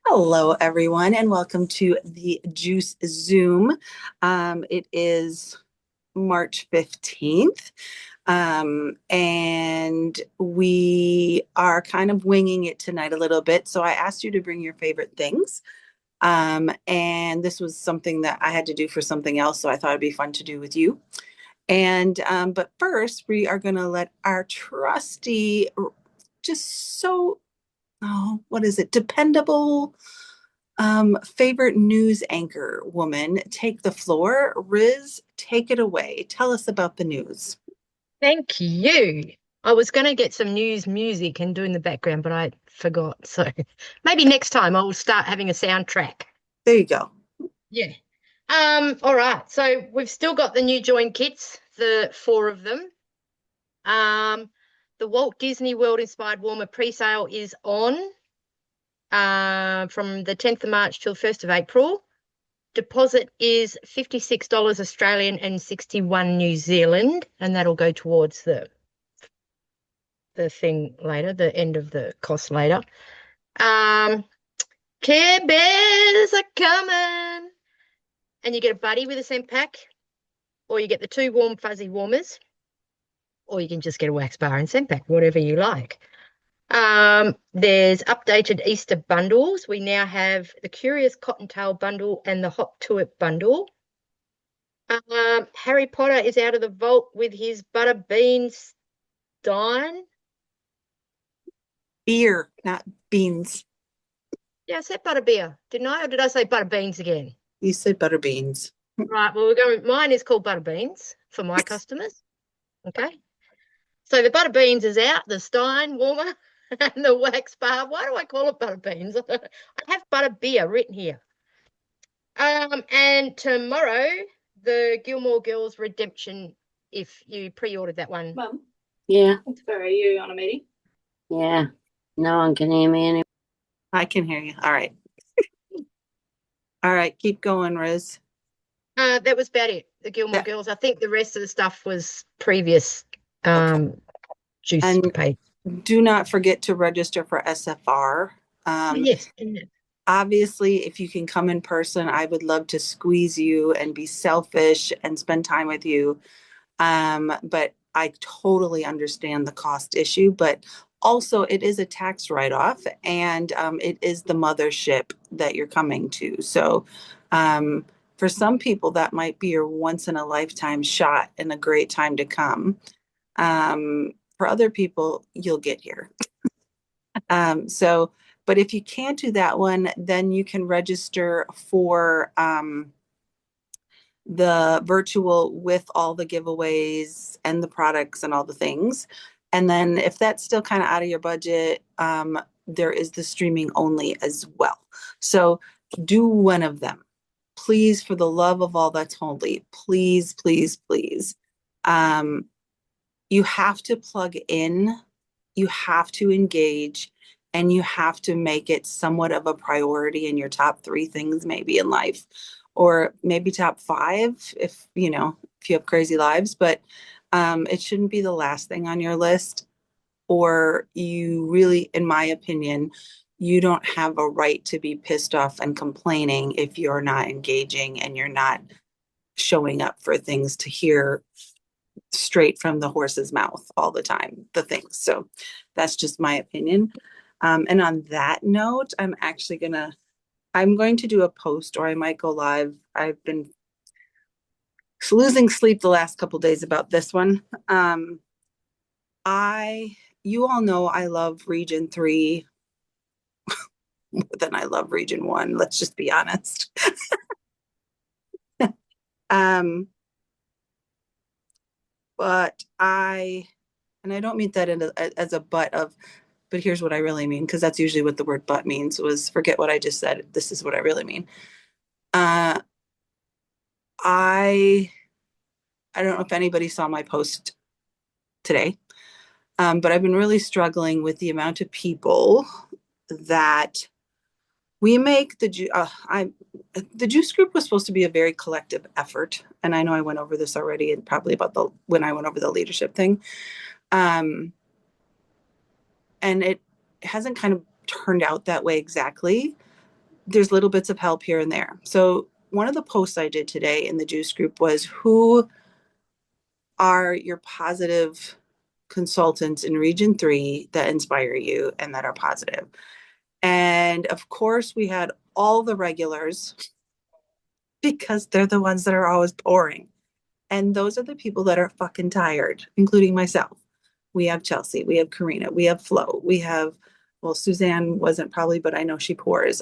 Hello, everyone, and welcome to the Juice Zoom. It is March 15th, and we are kind of winging it tonight a little bit. So I asked you to bring your favorite things. And this was something that I had to do for something else, so I thought it'd be fun to do with you. But first, we are going to let our trusty, just so, oh, what is it, dependable favorite news anchor woman take the floor. Riz, take it away. Tell us about the news. Thank you. I was going to get some news music and do in the background, but I forgot. So maybe next time I will start having a soundtrack. There you go. Yeah. All right. So we've still got the new join kits, the four of them. Um, the Walt Disney World inspired warmer pre-sale is on from the 10th of March till 1st of April. Deposit is $56 Australian and 61 New Zealand, and that'll go towards the thing later, the end of the cost later. Um, Care Bears are coming. And you get a buddy with a scent pack, or you get the two warm fuzzy warmers, or you can just get a wax bar and scent pack, whatever you like. There's updated Easter bundles. We now have the Curious Cottontail bundle and the Hot Tulip bundle. Harry Potter is out of the vault with his Butterbean Stein. Beer, not beans. Yeah, I said butterbeer, didn't I? Or did I say butterbeans again? You said butter beans. Right, well, we're going, mine is called butterbeans for my customers. Okay. So the butterbeans is out, the Stein warmer and the wax bar. Why do I call it butterbeans? I have butterbeer written here. And tomorrow, the Gilmore Girls Redemption, if you pre-ordered that one. Mum, Yeah, sorry, are you on a meeting? yeah. No one can hear me anymore. I can hear you. All right. All right. Keep going, Riz. That was about it. The Gilmore Yeah. Girls. I think the rest of the stuff was previous juice And page. do not forget to register for SFR. Yes. Obviously, if you can come in person, I would love to squeeze you and be selfish and spend time with you. But I totally understand the cost issue, but also it is a tax write-off and it is the mothership that you're coming to. So for some people, that might be your once in a lifetime shot and a great time to come. For other people, you'll get here. So, but if you can't do that one, then you can register for the virtual with all the giveaways and the products and all the things. And then if that's still kind of out of your budget, there is the streaming only as well. So do one of them. Please, for the love of all that's holy, please, please, please. You have to plug in, you have to engage, and you have to make it somewhat of a priority in your top three things maybe in life, or maybe top five if if you have crazy lives, but it shouldn't be the last thing on your list, or you really, in my opinion, you don't have a right to be pissed off and complaining if you're not engaging and you're not showing up for things to hear straight from the horse's mouth all the time, the things. So that's just my opinion. And on that note, I'm going to do a post, or I might go live. I've been losing sleep the last couple days about this one. You all know I love Region 3 more than I love Region 1. Let's just be honest. um, but and I don't mean that as a but here's what I really mean, because that's usually what the word but means, was forget what I just said. This is what I really mean. Uh, I I don't know if anybody saw my post today, but I've been really struggling with the amount of people that we make the juice group was supposed to be a very collective effort, and I know I went over this already, and probably about the when I went over the leadership thing, um, and it hasn't kind of turned out that way exactly. there's little bits of help here and there. So one of the posts I did today in the juice group was, who are your positive consultants in Region 3 that inspire you and that are positive? And of course, we had all the regulars because they're the ones that are always pouring. And those are the people that are fucking tired, including myself. We have Chelsea, we have Karina, we have Flo, we have, well, Suzanne wasn't probably, but I know she pours.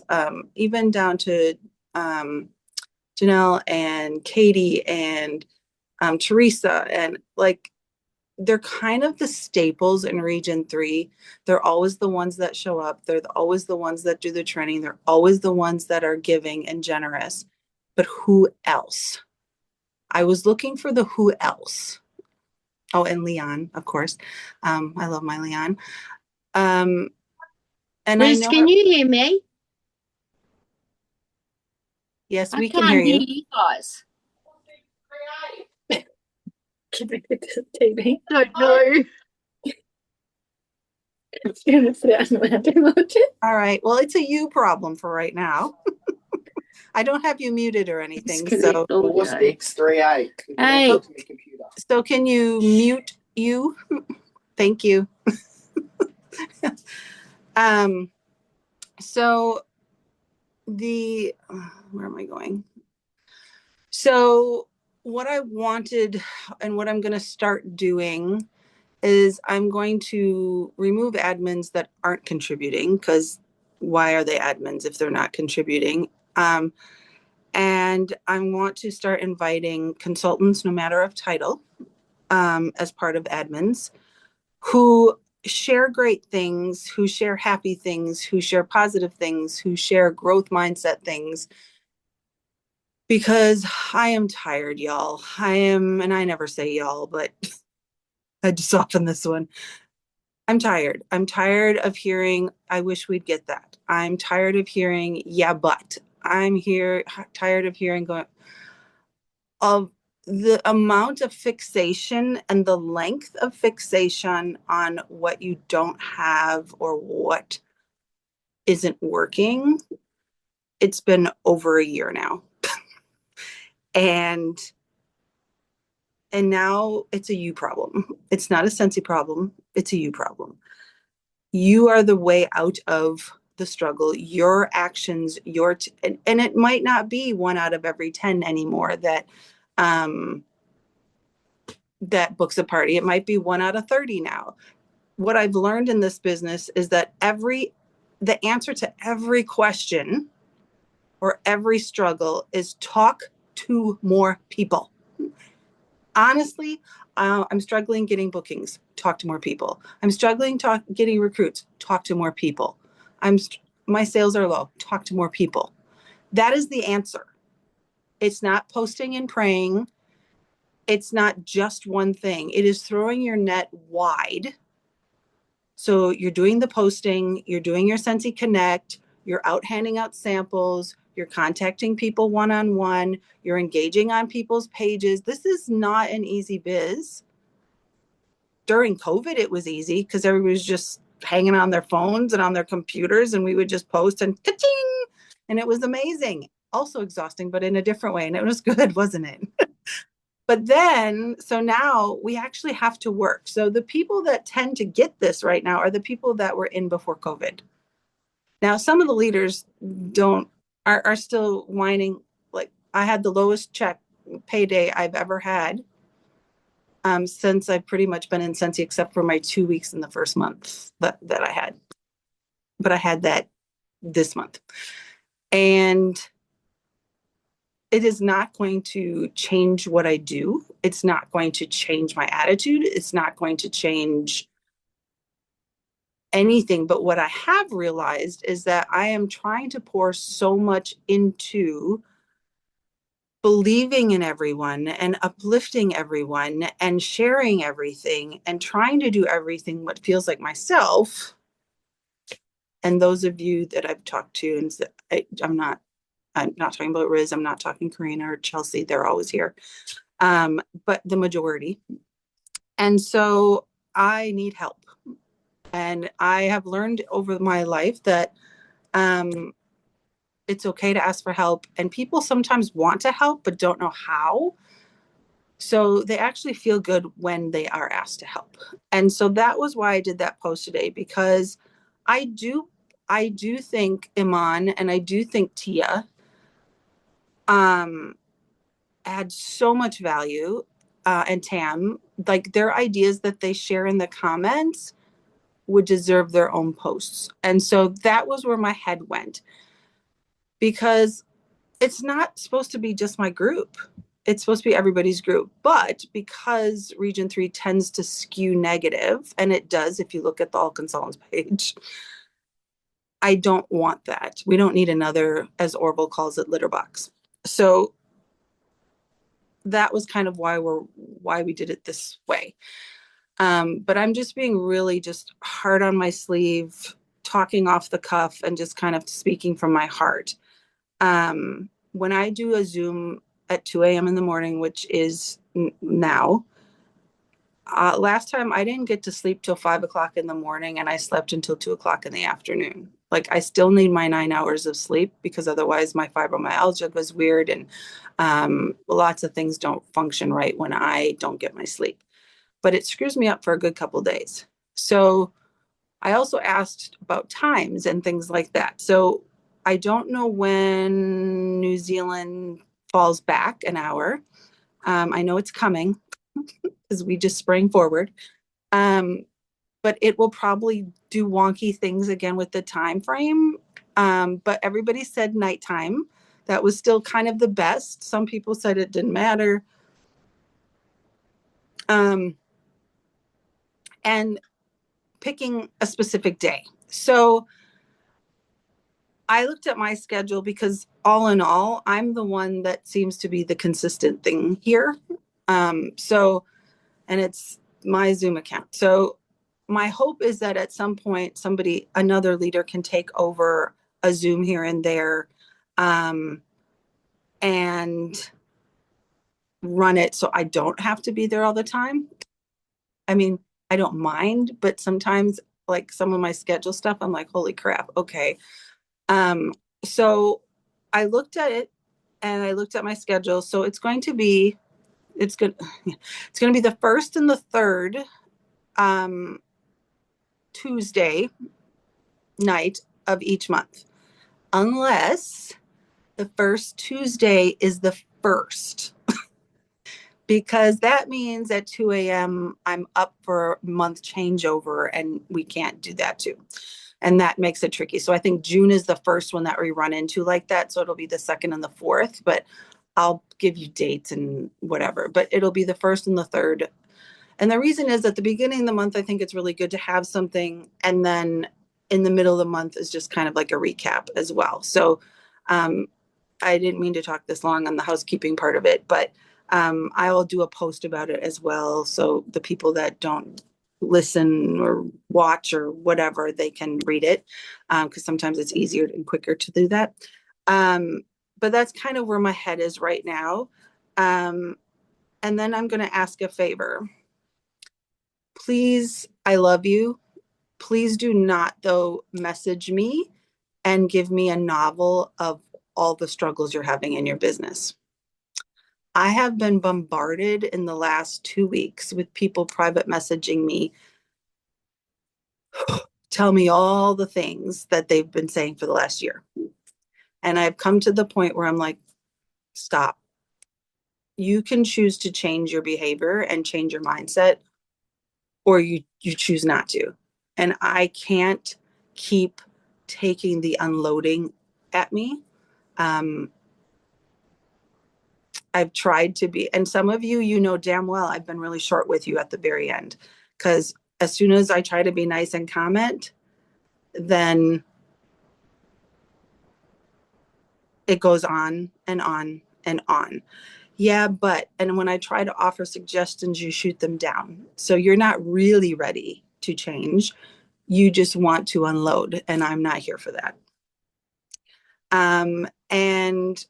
Even down to Janelle and Katie and Teresa, and like, they're kind of the staples in Region 3. They're always the ones that show up. They're always the ones that do the training. They're always the ones that are giving and generous. But who else? I was looking for the who else. Oh, and Leon, of course. I love my Leon. And Liz, I know, can you hear me? yes, I we can can't hear hear you. you guys. Connected to the TV. Don't know. It's gonna sit out and let them watch it. All right. Well, it's a you problem for right now. I don't have you muted or anything. So, Audio. 638. Hey. Go to my computer. so can you mute you? Thank you. So where am I going? So what I wanted and what I'm going to start doing is I'm going to remove admins that aren't contributing, because why are they admins if they're not contributing? And I want to start inviting consultants, no matter of title, as part of admins, who share great things, who share happy things, who share positive things, who share growth mindset things. Because I am tired, y'all. And I never say y'all, but I just soften this one. I'm tired. I'm tired of hearing, I wish we'd get that. I'm tired of hearing, yeah, but. Tired of hearing of the amount of fixation and the length of fixation on what you don't have or what isn't working. It's been over a year now. and now it's a you problem. It's not a Scentsy problem. It's a you problem. You are the way out of the struggle. Your actions, and it might not be 1 out of every 10 anymore that books a party. It might be 1 out of 30 now. What I've learned in this business is that the answer to every question or every struggle is talk to more people. Honestly, I'm struggling getting bookings. Talk to more people. I'm struggling getting recruits. Talk to more people. My sales are low. Talk to more people. That is the answer. It's not posting and praying. It's not just one thing. It is throwing your net wide. So you're doing the posting, you're doing your Scentsy Connect, you're out handing out samples, you're contacting people one-on-one, you're engaging on people's pages. This is not an easy biz. During COVID, it was easy because everybody was just hanging on their phones and on their computers, and we would just post and ka-ching, and it was amazing. Also exhausting, but in a different way, and it was good, wasn't it? But then, so now we actually have to work. So the people that tend to get this right now are the people that were in before COVID. Now, some of the leaders are still whining. Like, I had the lowest check payday I've ever had since I've pretty much been in Scentsy, except for my 2 weeks in the first month that I had. But I had that this month. And it is not going to change what I do. It's not going to change my attitude. It's not going to change anything. But what I have realized is that I am trying to pour so much into believing in everyone and uplifting everyone and sharing everything and trying to do everything what feels like myself. And those of you that I've talked to, and I'm not talking about Riz, I'm not talking Karina or Chelsea, they're always here. But the majority. And so I need help. And I have learned over my life that it's okay to ask for help. And people sometimes want to help, but don't know how. So they actually feel good when they are asked to help. And so that was why I did that post today, because I do think Iman and I do think Tia add so much value, and Tam, like their ideas that they share in the comments would deserve their own posts. And so that was where my head went, because it's not supposed to be just my group. It's supposed to be everybody's group. But because Region 3 tends to skew negative, and it does if you look at the All Consultants page, I don't want that. We don't need another, as Orville calls it, litter box. So that was kind of why we did it this way. But I'm just being really just hard on my sleeve, talking off the cuff, and just kind of speaking from my heart. When I do a Zoom at 2 a.m. in the morning, which is now, last time I didn't get to sleep till 5 o'clock in the morning, and I slept until 2 o'clock in the afternoon. Like, I still need my 9 hours of sleep, because otherwise my fibromyalgia was weird, and lots of things don't function right when I don't get my sleep. But it screws me up for a good couple of days. So I also asked about times and things like that. So I don't know when New Zealand falls back an hour. I know it's coming because we just sprang forward. But it will probably do wonky things again with the time frame. But everybody said nighttime. That was still kind of the best. Some people said it didn't matter. And picking a specific day. So I looked at my schedule, because all in all, I'm the one that seems to be the consistent thing here. And it's my Zoom account. So my hope is that at some point, another leader can take over a Zoom here and there, and run it so I don't have to be there all the time. I mean, I don't mind, but sometimes, like, some of my schedule stuff, I'm like, holy crap, okay. So I looked at it, and I looked at my schedule. So it's going to be the first and the third Tuesday night of each month, unless the first Tuesday is the first. Because that means at 2 a.m. I'm up for month changeover, and we can't do that too. And that makes it tricky. So I think June is the first one that we run into like that. So it'll be the second and the fourth, but I'll give you dates and whatever. But it'll be the first and the third. And the reason is, at the beginning of the month, I think it's really good to have something. And then in the middle of the month is just kind of like a recap as well. So I didn't mean to talk this long on the housekeeping part of it, but I will do a post about it as well. So the people that don't listen or watch or whatever, they can read it, because sometimes it's easier and quicker to do that. But that's kind of where my head is right now. And then I'm going to ask a favor. Please, I love you. Please do not, though, message me and give me a novel of all the struggles you're having in your business. I have been bombarded in the last 2 weeks with people private messaging me, tell me all the things that they've been saying for the last year. And I've come to the point where I'm like, stop. You can choose to change your behavior and change your mindset, or you choose not to. And I can't keep taking the unloading at me. I've tried to be, and some of you, you know damn well I've been really short with you at the very end, because as soon as I try to be nice and comment, then it goes on and on and on. Yeah, and when I try to offer suggestions, you shoot them down. So you're not really ready to change. You just want to unload, and I'm not here for that. And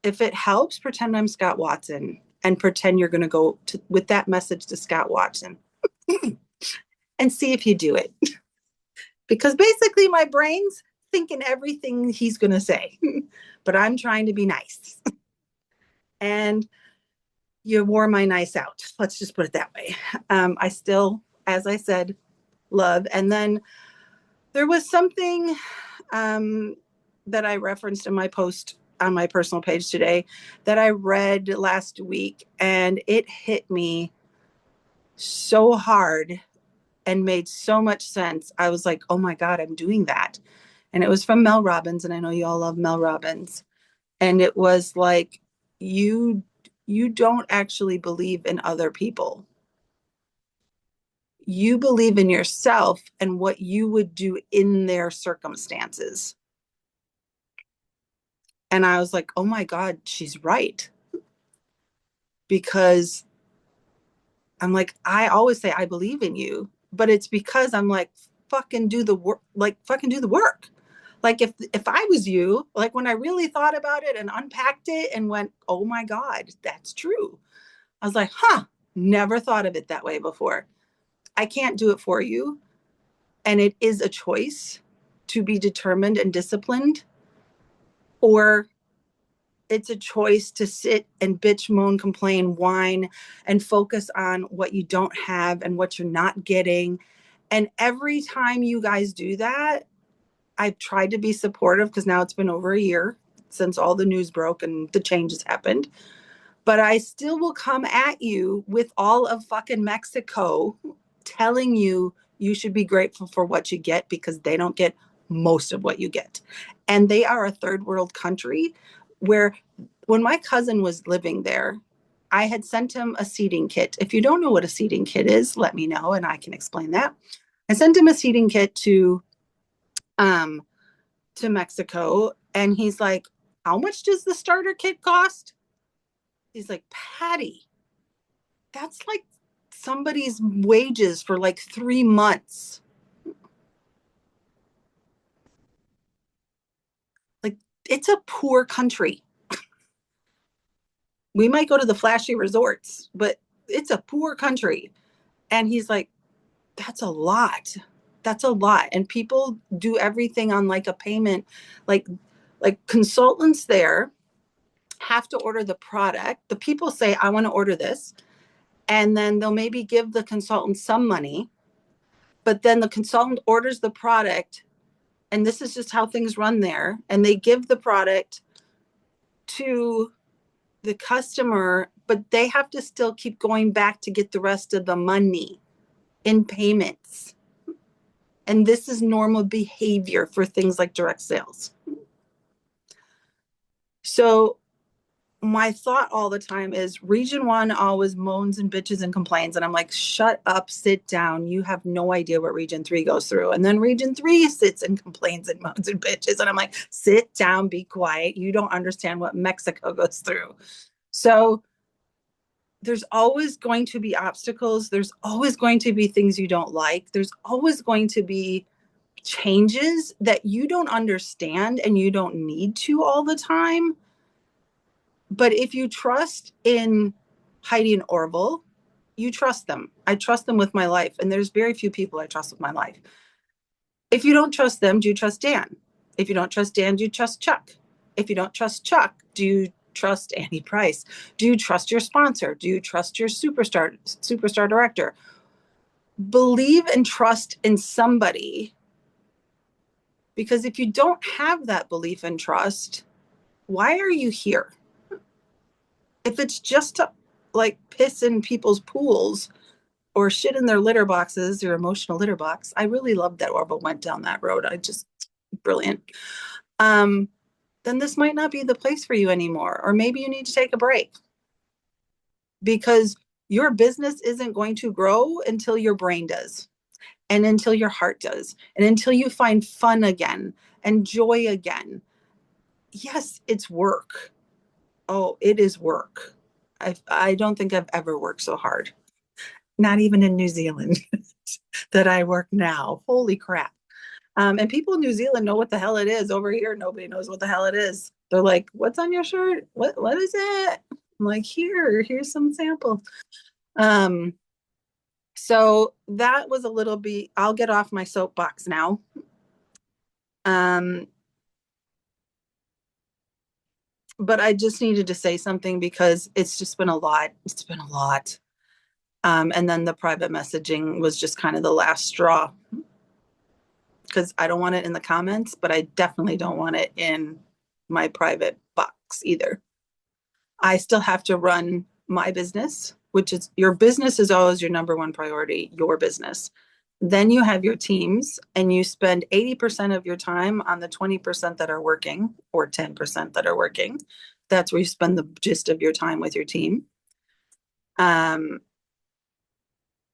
if it helps, pretend I'm Scott Watson, and pretend you're going to go with that message to Scott Watson and see if you do it. Because basically my brain's thinking everything he's going to say, but I'm trying to be nice. And you wore my nice out. Let's just put it that way. I still, as I said, love. And then there was something that I referenced in my post on my personal page today that I read last week, and it hit me so hard and made so much sense. I was like, oh my God, I'm doing that. And it was from Mel Robbins, and I know you all love Mel Robbins. And it was like, you don't actually believe in other people. You believe in yourself and what you would do in their circumstances. And I was like, oh my God, she's right. Because I'm like, I always say I believe in you, but it's because I'm like, fucking do the work, like fucking do the work. Like if I was you, like when I really thought about it and unpacked it and went, oh my God, that's true. I was like, never thought of it that way before. I can't do it for you. And it is a choice to be determined and disciplined, or it's a choice to sit and bitch, moan, complain, whine, and focus on what you don't have and what you're not getting. And every time you guys do that, I've tried to be supportive because now it's been over a year since all the news broke and the changes happened. But I still will come at you with all of fucking Mexico telling you you should be grateful for what you get because they don't get most of what you get. And they are a third world country where when my cousin was living there, I had sent him a seating kit. If you don't know what a seating kit is, let me know and I can explain that. I sent him a seating kit to Mexico, and he's like, how much does the starter kit cost? He's like, Patty, that's like somebody's wages for like 3 months. Like, it's a poor country. We might go to the flashy resorts, but it's a poor country. And he's like, that's a lot. That's a lot. And people do everything on like a payment, like consultants there have to order the product. The people say, I want to order this. And then they'll maybe give the consultant some money, but then the consultant orders the product. And this is just how things run there. And they give the product to the customer, but they have to still keep going back to get the rest of the money in payments. And this is normal behavior for things like direct sales. So my thought all the time is Region 1 always moans and bitches and complains. And I'm like, shut up, sit down. You have no idea what Region 3 goes through. And then Region 3 sits and complains and moans and bitches. And I'm like, sit down, be quiet. You don't understand what Mexico goes through. So there's always going to be obstacles. There's always going to be things you don't like. There's always going to be changes that you don't understand and you don't need to all the time. But if you trust in Heidi and Orville, you trust them. I trust them with my life. And there's very few people I trust with my life. If you don't trust them, do you trust Dan? If you don't trust Dan, do you trust Chuck? If you don't trust Chuck, do you trust Annie Price? Do you trust your sponsor? Do you trust your superstar director? Believe and trust in somebody. Because if you don't have that belief and trust, why are you here? If it's just to like piss in people's pools or shit in their litter boxes, their emotional litter box, I really loved that Orville went down that road. Brilliant. Then this might not be the place for you anymore. Or maybe you need to take a break because your business isn't going to grow until your brain does and until your heart does and until you find fun again and joy again. Yes, it's work. Oh, it is work. I don't think I've ever worked so hard. Not even in New Zealand that I work now. Holy crap. And people in New Zealand know what the hell it is. Over here, nobody knows what the hell it is. They're like, what's on your shirt? What is it? I'm like, here's some sample. So that was a little bit, I'll get off my soapbox now. Um, but I just needed to say something because it's just been a lot. It's been a lot. And then the private messaging was just kind of the last straw because I don't want it in the comments, but I definitely don't want it in my private box either. I still have to run my business, which is your business is always your number one priority, your business. Then you have your teams and you spend 80% of your time on the 20% that are working or 10% that are working. That's where you spend the gist of your time with your team.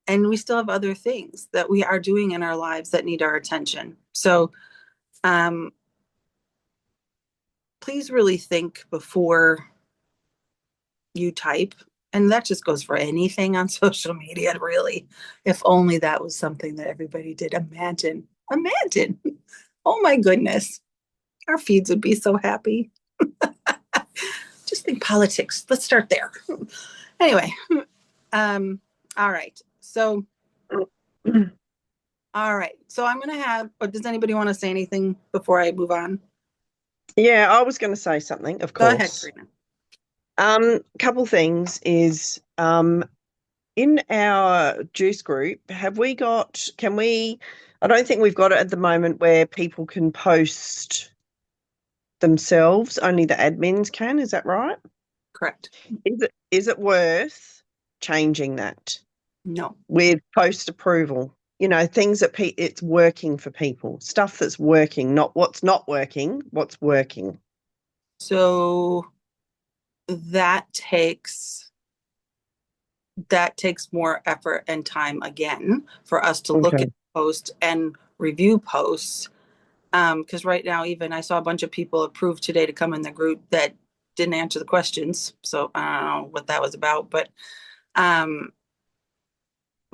And we still have other things that we are doing in our lives that need our attention. So please really think before you type. And that just goes for anything on social media, really. If only that was something that everybody did. Imagine. Oh my goodness. Our feeds would be so happy. Just think politics. Let's start there. Anyway. All right. So all right. So I'm going to have, or does anybody want to say anything before I move on? Yeah, I was going to say something, of Go ahead, course. Karina. Couple things is in our juice group, I don't think we've got it at the moment where people can post themselves, only the admins can, is that right? Correct. Is it worth changing that No. with post approval? You know, things that it's working for people, stuff that's working, not what's not working, what's working. So that takes more effort and time again for us to look at posts and review posts. Because right now, even I saw a bunch of people approved today to come in the group that didn't answer the questions. So I don't know what that was about, but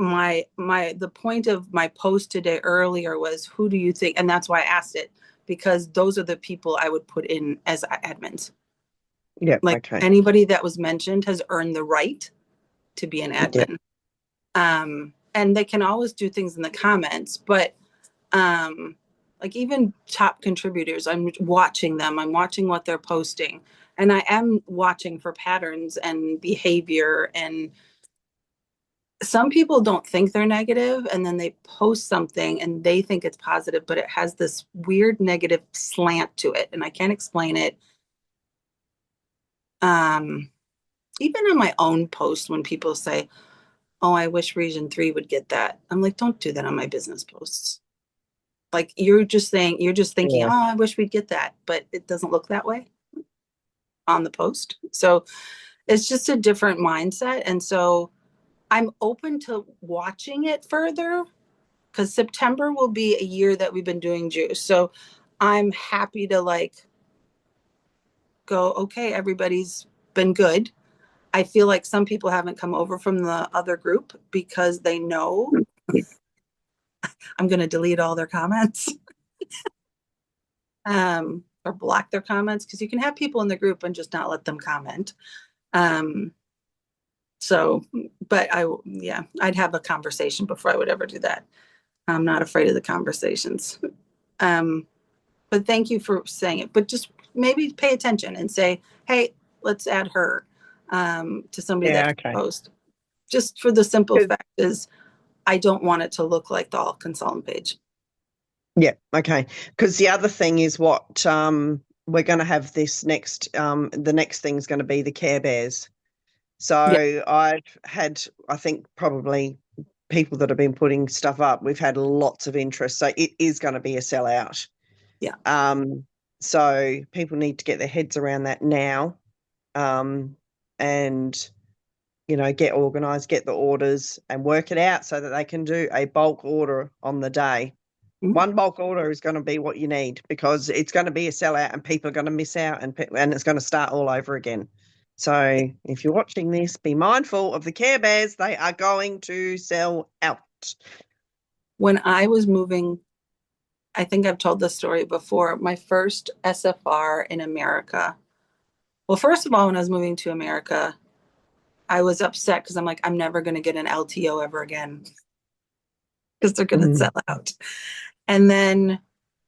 the point of my post today earlier was, who do you think? And that's why I asked it, because those are the people I would put in as admins. Yeah. Like anybody that was mentioned has earned the right to be an admin. Yeah. And they can always do things in the comments, but like even top contributors, I'm watching them. I'm watching what they're posting, and I am watching for patterns and behavior. And some people don't think they're negative, and then they post something and they think it's positive, but it has this weird negative slant to it, and I can't explain it. Even on my own post, when people say, oh, I wish Region 3 would get that, I'm like, don't do that on my business posts. Like you're just thinking, yeah. Oh, I wish we'd get that, but it doesn't look that way on the post. So it's just a different mindset. And so I'm open to watching it further, because September will be a year that we've been doing juice. So I'm happy to like go, okay, everybody's been good. I feel like some people haven't come over from the other group because they know I'm going to delete all their comments. Or block their comments, because you can have people in the group and just not let them comment. So, but I'd have a conversation before I would ever do that. I'm not afraid of the conversations. But thank you for saying it, but just maybe pay attention and say, hey, let's add her to somebody that can post. Just for the simple fact is, I don't want it to look like the All Consultant page. Yeah. Okay. Because the other thing is what we're going to have this next, the next thing is going to be the Care Bears. So I've had, I think probably people that have been putting stuff up, we've had lots of interest. So it is going to be a sellout. Yeah. So people need to get their heads around that now, and, you know, get organised, get the orders and work it out so that they can do a bulk order on the day. Mm-hmm. One bulk order is going to be what you need, because it's going to be a sellout and people are going to miss out, and it's going to start all over again. So if you're watching this, be mindful of the Care Bears. They are going to sell out. When I was moving, I think I've told this story before, my first SFR in America. Well, first of all, when I was moving to America, I was upset because I'm like, I'm never going to get an LTO ever again, because they're going to sell out. And then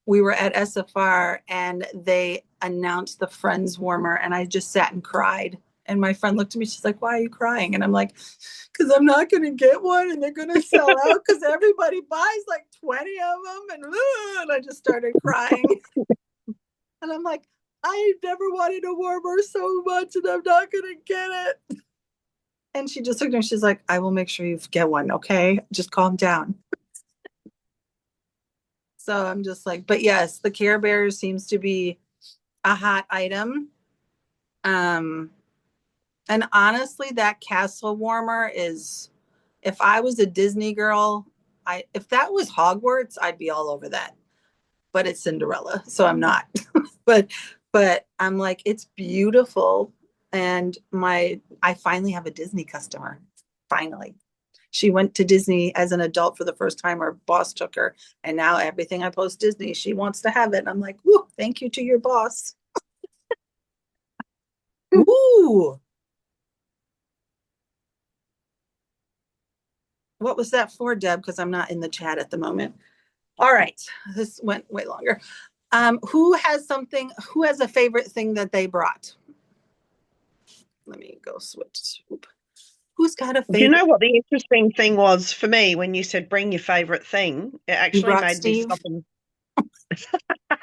we were at SFR and they announced the Friends warmer, and I just sat and cried. And my friend looked at me, she's like, "Why are you crying?" And I'm like, "Because I'm not going to get one and they're going to sell out because everybody buys like 20 of them." And I just started crying. And I'm like, "I never wanted a warmer so much and I'm not going to get it." And she just looked at me, she's like, "I will make sure you get one, okay? Just calm down." So I'm just like, but yes, the Care Bears seems to be a hot item. And honestly, that castle warmer is, if I was a Disney girl, if that was Hogwarts, I'd be all over that. But it's Cinderella, so I'm not. but I'm like, it's beautiful. And I finally have a Disney customer. Finally. She went to Disney as an adult for the first time. Her boss took her, and now everything I post Disney, she wants to have it. And I'm like, "Woo, thank you to your boss." Ooh. What was that for, Deb? Because I'm not in the chat at the moment. All right. This went way longer. Who has a favorite thing that they brought? Let me go switch. Who's got a favorite? Do you know what the interesting thing was for me when you said bring your favorite thing? It actually made Steve? me stop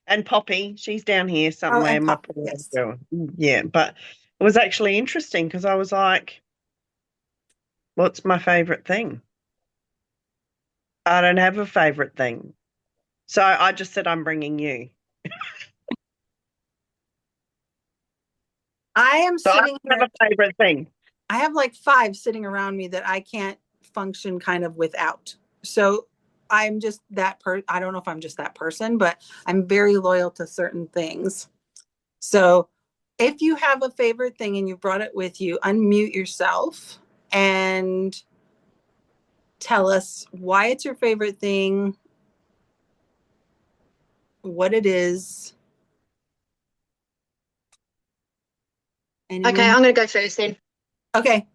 and Poppy, she's down here somewhere. and My Poppy, poor yes. girl. Yeah, but it was actually interesting because I was like, what's my favorite thing? I don't have a favorite thing. So I just said, I'm bringing you. I am So I sitting don't here. have a favorite thing. I have like 5 sitting around me that I can't function kind of without. So I'm just that I don't know if I'm just that person, but I'm very loyal to certain things. So if you have a favorite thing and you brought it with you, unmute yourself and tell us why it's your favorite thing, what it is. Anyone? Okay, I'm going to go first then. Okay.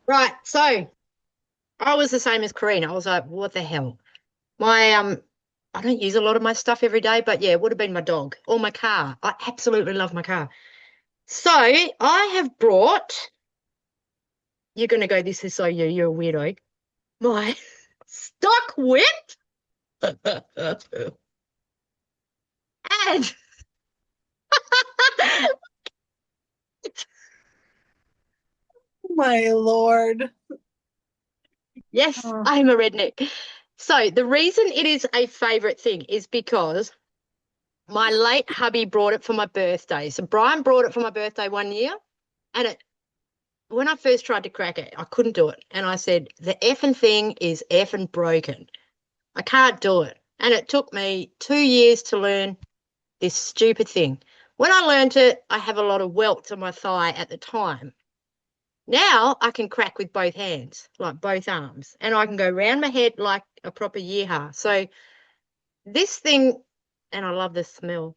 Right. So I was the same as Karina. I was like, what the hell? I don't use a lot of my stuff every day, but yeah, it would have been my dog or my car. I absolutely love my car. So I have brought, you're going to go, this is so you're a weirdo. My stock whip. And My Lord. yes, Oh. I'm a redneck. So the reason it is a favorite thing is because my late hubby brought it for my birthday. So Brian brought it for my birthday one year, and when I first tried to crack it, I couldn't do it. And I said, the effing thing is effing broken. I can't do it. And it took me 2 years to learn this stupid thing. When I learned it, I have a lot of welts on my thigh at the time. Now I can crack with both hands, like both arms, and I can go round my head like a proper yeehaw. So this thing, and I love the smell.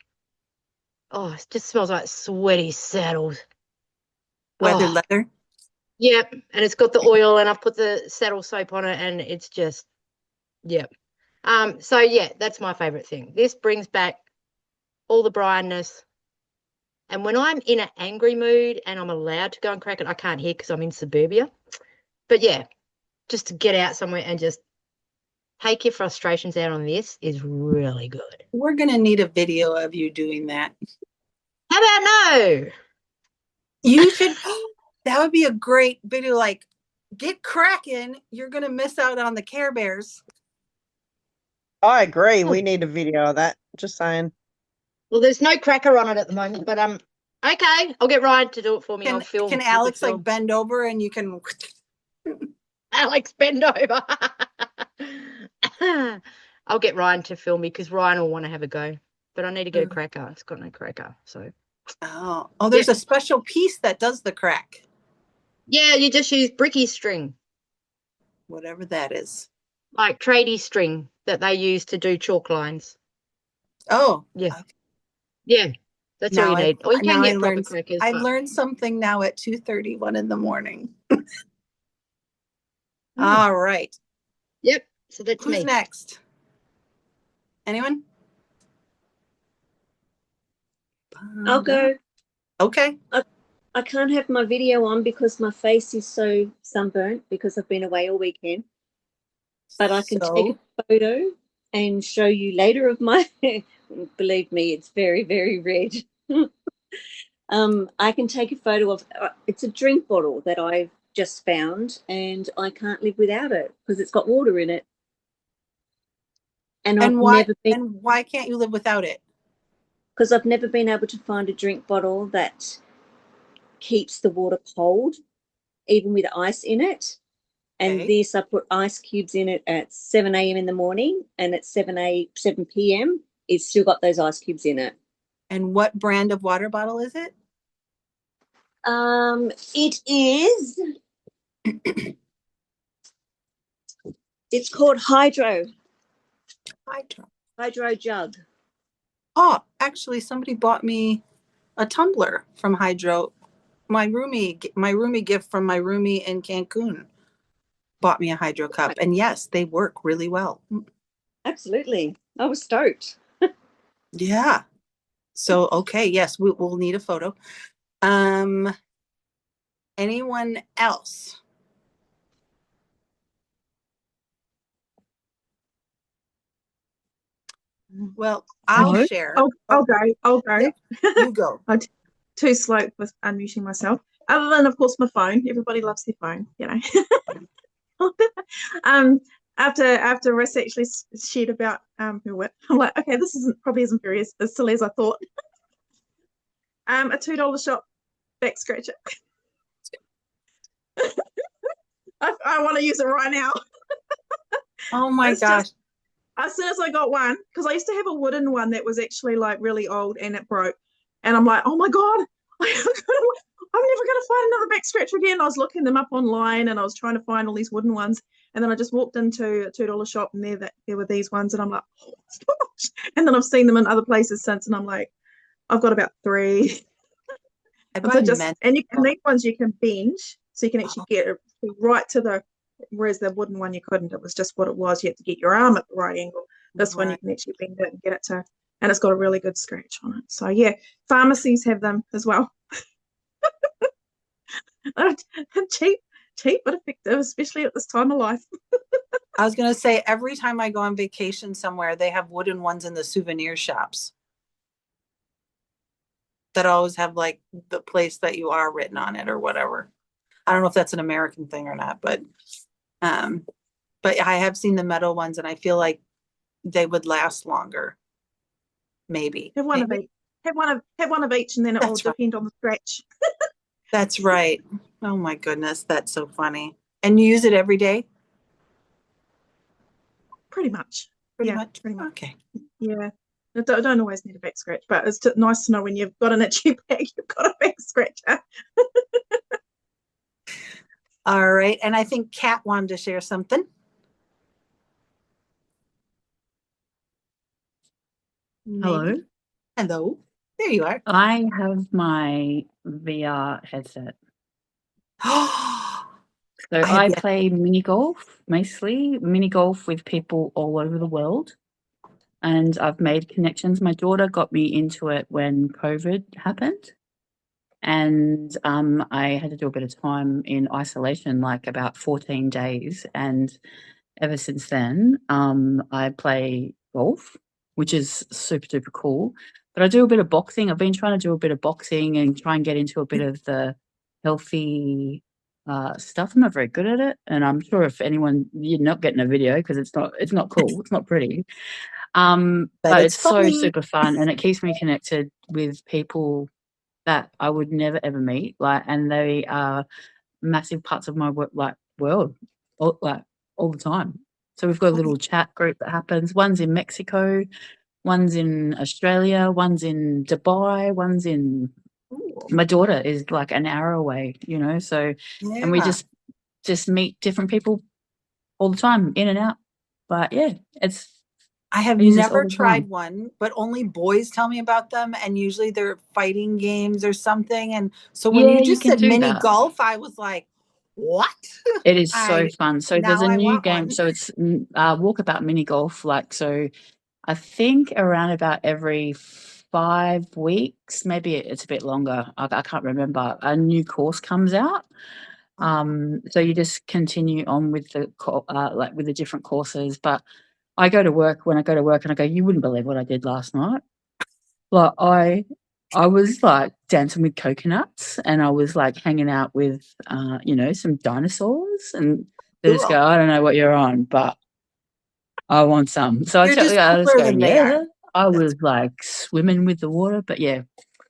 Oh, it just smells like sweaty saddles. Weathered Oh, leather. yep. And it's got the oil, and I've put the saddle soap on it, and it's just, yep. So yeah, that's my favorite thing. This brings back all the Brianness. And when I'm in an angry mood and I'm allowed to go and crack it, I can't hear because I'm in suburbia. But yeah, just to get out somewhere and just take your frustrations out on this is really good. We're going to need a video of you doing that. How about no? You should, that would be a great video. Like, get cracking. You're going to miss out on the Care Bears. I agree. We need a video of that. Just saying. Well, there's no cracker on it at the moment, but okay, I'll get Ryan to do it for me. I'll film. Can Alex like bend over and you can Alex bend over? I'll get Ryan to film me because Ryan will want to have a go. But I need to get a cracker. It's got no cracker. So there's a special piece that does the crack. Yeah, you just use bricky string. Whatever that is. Like tradie string that they use to do chalk lines. Oh. Yeah. Okay. Yeah. That's all you need. Or you can get proper crackers. I learned something now at 2:31 in the morning. All right. Yep. So that's Who's me. next? Anyone? I'll go. Okay. I can't have my video on because my face is so sunburnt because I've been away all weekend. But I can take a photo and show you later of my. Believe me, it's very, very red. I can take a photo of. It's a drink bottle that I've just found, and I can't live without it because it's got water in it. And why can't you live without it? Because I've never been able to find a drink bottle that keeps the water cold, even with ice in it. And Okay. this, I put ice cubes in it at 7 a.m. in the morning, and at 7 p.m., it's still got those ice cubes in it. And what brand of water bottle is it? It is. It's called Hydro Jug. Oh, actually, somebody bought me a tumbler from Hydro. My roomie gift from my roomie in Cancun bought me a Hydro cup, and yes, they work really well. Absolutely, I was stoked. Yeah. So okay, yes, we'll need a photo. Anyone else? Well, I'll Hello? share. I'll go. Yeah, you go. I'm too slow with unmuting myself. Other than, of course, my phone. Everybody loves their phone, you know. After Russ actually shared about her whip, I'm like, okay, this probably isn't very as silly as I thought. A $2 shop back scratcher. I want to use it right now. Oh my gosh. As soon as I got one, because I used to have a wooden one that was actually like really old and it broke. And I'm like, oh my God, I'm never going to find another back scratcher again. I was looking them up online and I was trying to find all these wooden ones. And then I just walked into a $2 shop and there were these ones. And I'm like, oh my gosh. And then I've seen them in other places since. And I'm like, I've got about 3. And these ones you can bend. So you can actually get it right to whereas the wooden one you couldn't. It was just what it was. You had to get your arm at the right angle. This one you can actually bend it and get it to, and it's got a really good scratch on it. So yeah, pharmacies have them as well. cheap but effective, especially at this time of life. I was gonna say, every time I go on vacation somewhere, they have wooden ones in the souvenir shops that always have like the place that you are written on it or whatever. I don't know if that's an American thing or not, but I have seen the metal ones and I feel like they would last longer. Maybe. Have one of each. Have one of each, and then it will depend on the scratch. That's right. Oh my goodness, that's so funny. And you use it every day? Pretty much. Pretty much. Okay. Yeah. I don't always need a back scratch, but it's nice to know when you've got an itchy back, you've got a back scratcher. All right. And I think Kat wanted to share something. Hello. Hello. There you are. I have my VR headset. So I play mini golf, mostly mini golf with people all over the world. And I've made connections. My daughter got me into it when COVID happened. And I had to do a bit of time in isolation, like about 14 days. And ever since then, I play golf, which is super, super cool. But I do a bit of boxing. I've been trying to do a bit of boxing and try and get into a bit of the healthy stuff. I'm not very good at it. And I'm sure if anyone, you're not getting a video because it's not cool. It's not pretty. But it's so super fun and it keeps me connected with people that I would never ever meet, and they are massive parts of my world, all the time. So we've got a little chat group that happens. One's in Mexico, one's in Australia, one's in Dubai, one's in. My daughter is like an hour away, So, and we just meet different people all the time, in and out. But yeah, I have never tried one, but only boys tell me about them. And usually they're fighting games or something. And so when you just said mini golf, I was like, what? It is so fun. So there's a new game. So it's Walkabout mini golf. So I think around about every 5 weeks, maybe it's a bit longer. I can't remember. A new course comes out. So you just continue on with the like with the different courses. But I go to work when I go to work and I go, you wouldn't believe what I did last night. Like I was like dancing with coconuts and I was like hanging out with some dinosaurs, and they just Cool. go, I don't know what you're on, but I want some. So You're just I just cooler go, than they yeah. are. I was like swimming with the water, but yeah,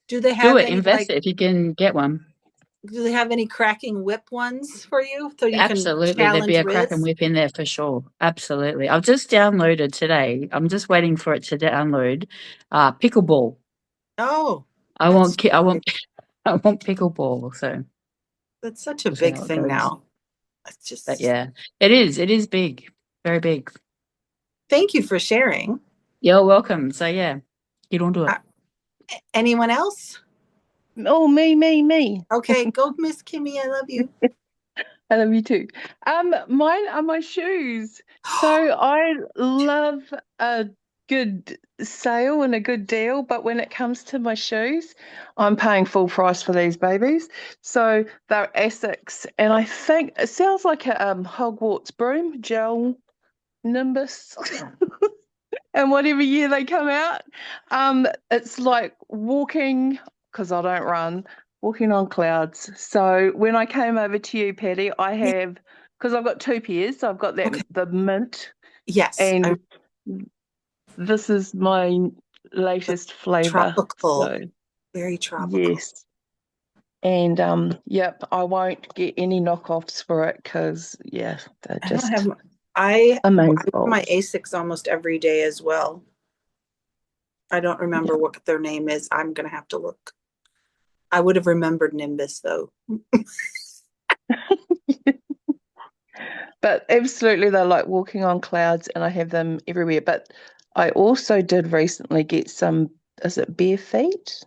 Do they do have it, any invest it if you can get one. do they have any cracking whip ones for you so you can Absolutely, there'd be challenge a crack and Riz? whip in there for sure. Absolutely, I've just downloaded today. I'm just waiting for it to download. Pickleball. Oh, I that's want I so want big. I want pickleball. So That's such a we'll see big how it thing goes. now. It's But just yeah, it is big, very big. thank you for sharing. You're welcome. So yeah, get onto it. Anyone else? Oh, me. Okay, go Miss Kimmy. I love you. I love you too. Mine are my shoes. So I love a good sale and a good deal, but when it comes to my shoes, I'm paying full price for these babies. So they're Essex, and I think it sounds like a Hogwarts broom, gel Nimbus. And whatever year they come out, it's like walking, because I don't run, walking on clouds. So when I came over to you, Patty, I have, because I've got 2 pairs, so I've got that Okay. the mint, Yes, and this is my latest flavor. tropical. So Very tropical. yes. And yep, I won't get any knockoffs for it because they're I don't just have I amazing. wear my Asics almost every day as well. I don't remember what their name is. I'm gonna have to look. I would have remembered Nimbus though. But absolutely, they're like walking on clouds, and I have them everywhere. But I also did recently get some, is it barefoot?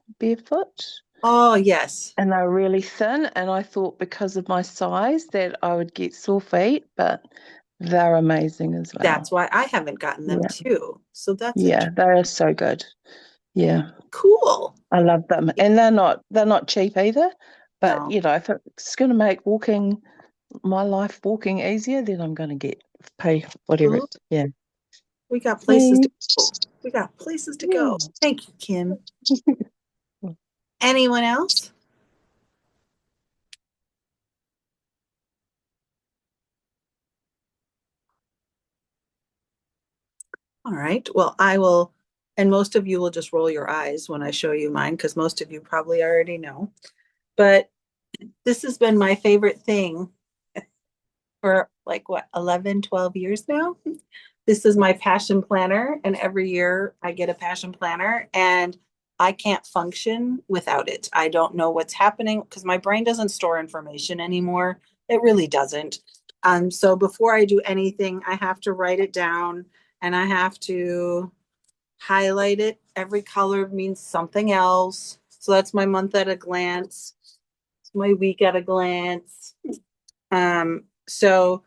Oh yes. And they're really thin. And I thought because of my size that I would get sore feet, but they're amazing as well. That's why I haven't gotten them too. So that's Yeah, they are so good. Yeah, cool. I love them, and they're not cheap either. But No. if it's going to make my life walking easier, then I'm going to pay whatever. Cool. Yeah. We got places to go. We got places to go. Yeah. Thank you, Kim. Anyone else? All right. Well, I will, and most of you will just roll your eyes when I show you mine because most of you probably already know. But this has been my favorite thing for like what, 11, 12 years now. This is my passion planner, and every year I get a passion planner, and I can't function without it. I don't know what's happening because my brain doesn't store information anymore. It really doesn't. So before I do anything, I have to write it down and I have to highlight it. Every color means something else. So that's my month at a glance. It's my week at a glance. So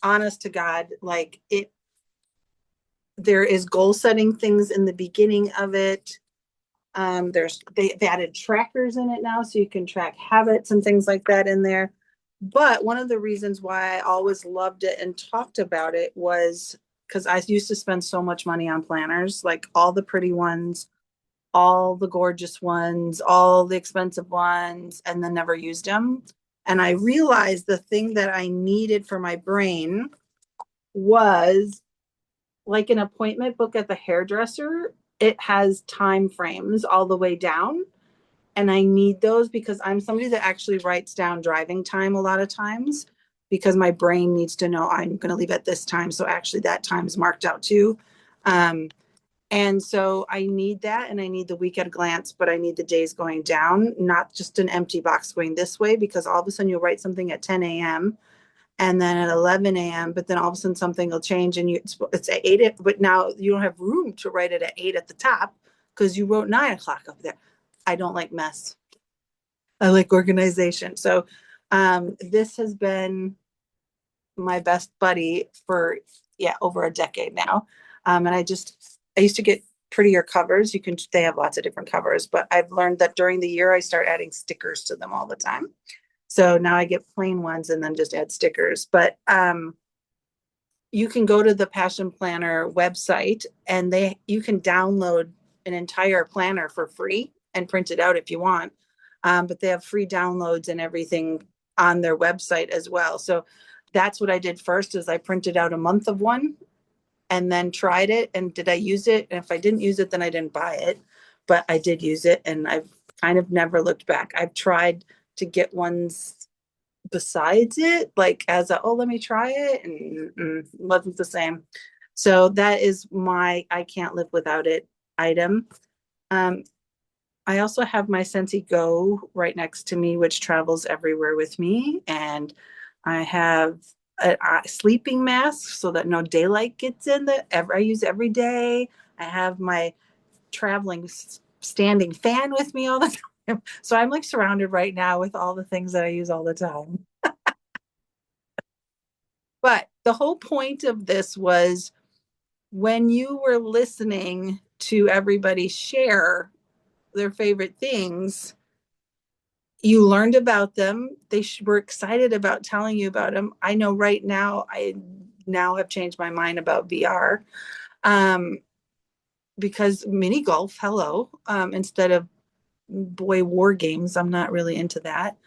honest to God, like there is goal setting things in the beginning of it. They've added trackers in it now, so you can track habits and things like that in there. But one of the reasons why I always loved it and talked about it was because I used to spend so much money on planners, like all the pretty ones, all the gorgeous ones, all the expensive ones, and then never used them. And I realized the thing that I needed for my brain was like an appointment book at the hairdresser. It has time frames all the way down. And I need those because I'm somebody that actually writes down driving time a lot of times because my brain needs to know I'm going to leave at this time. So actually that time is marked out too. And so I need that, and I need the week at a glance, but I need the days going down, not just an empty box going this way, because all of a sudden you'll write something at 10 a.m. and then at 11 a.m., but then all of a sudden something will change and it's at 8, but now you don't have room to write it at 8 at the top because you wrote 9 o'clock up there. I don't like mess. I like organization. So this has been my best buddy for over a decade now. And I used to get prettier covers. They have lots of different covers, but I've learned that during the year I start adding stickers to them all the time. So now I get plain ones and then just add stickers. But you can go to the Passion Planner website and you can download an entire planner for free and print it out if you want. But they have free downloads and everything on their website as well. So that's what I did first is I printed out a month of one and then tried it. And did I use it? And if I didn't use it, then I didn't buy it. But I did use it and I've kind of never looked back. I've tried to get ones besides it, like as let me try it, and wasn't the same. So that is my I can't live without it item. I also have my Scentsy Go right next to me, which travels everywhere with me. And I have a sleeping mask so that no daylight gets in I use every day. I have my traveling standing fan with me all the time. So I'm like surrounded right now with all the things that I use all the time. But the whole point of this was when you were listening to everybody share their favorite things, you learned about them. They were excited about telling you about them. I know right now, I now have changed my mind about VR because mini golf, hello, instead of boy war games. I'm not really into that.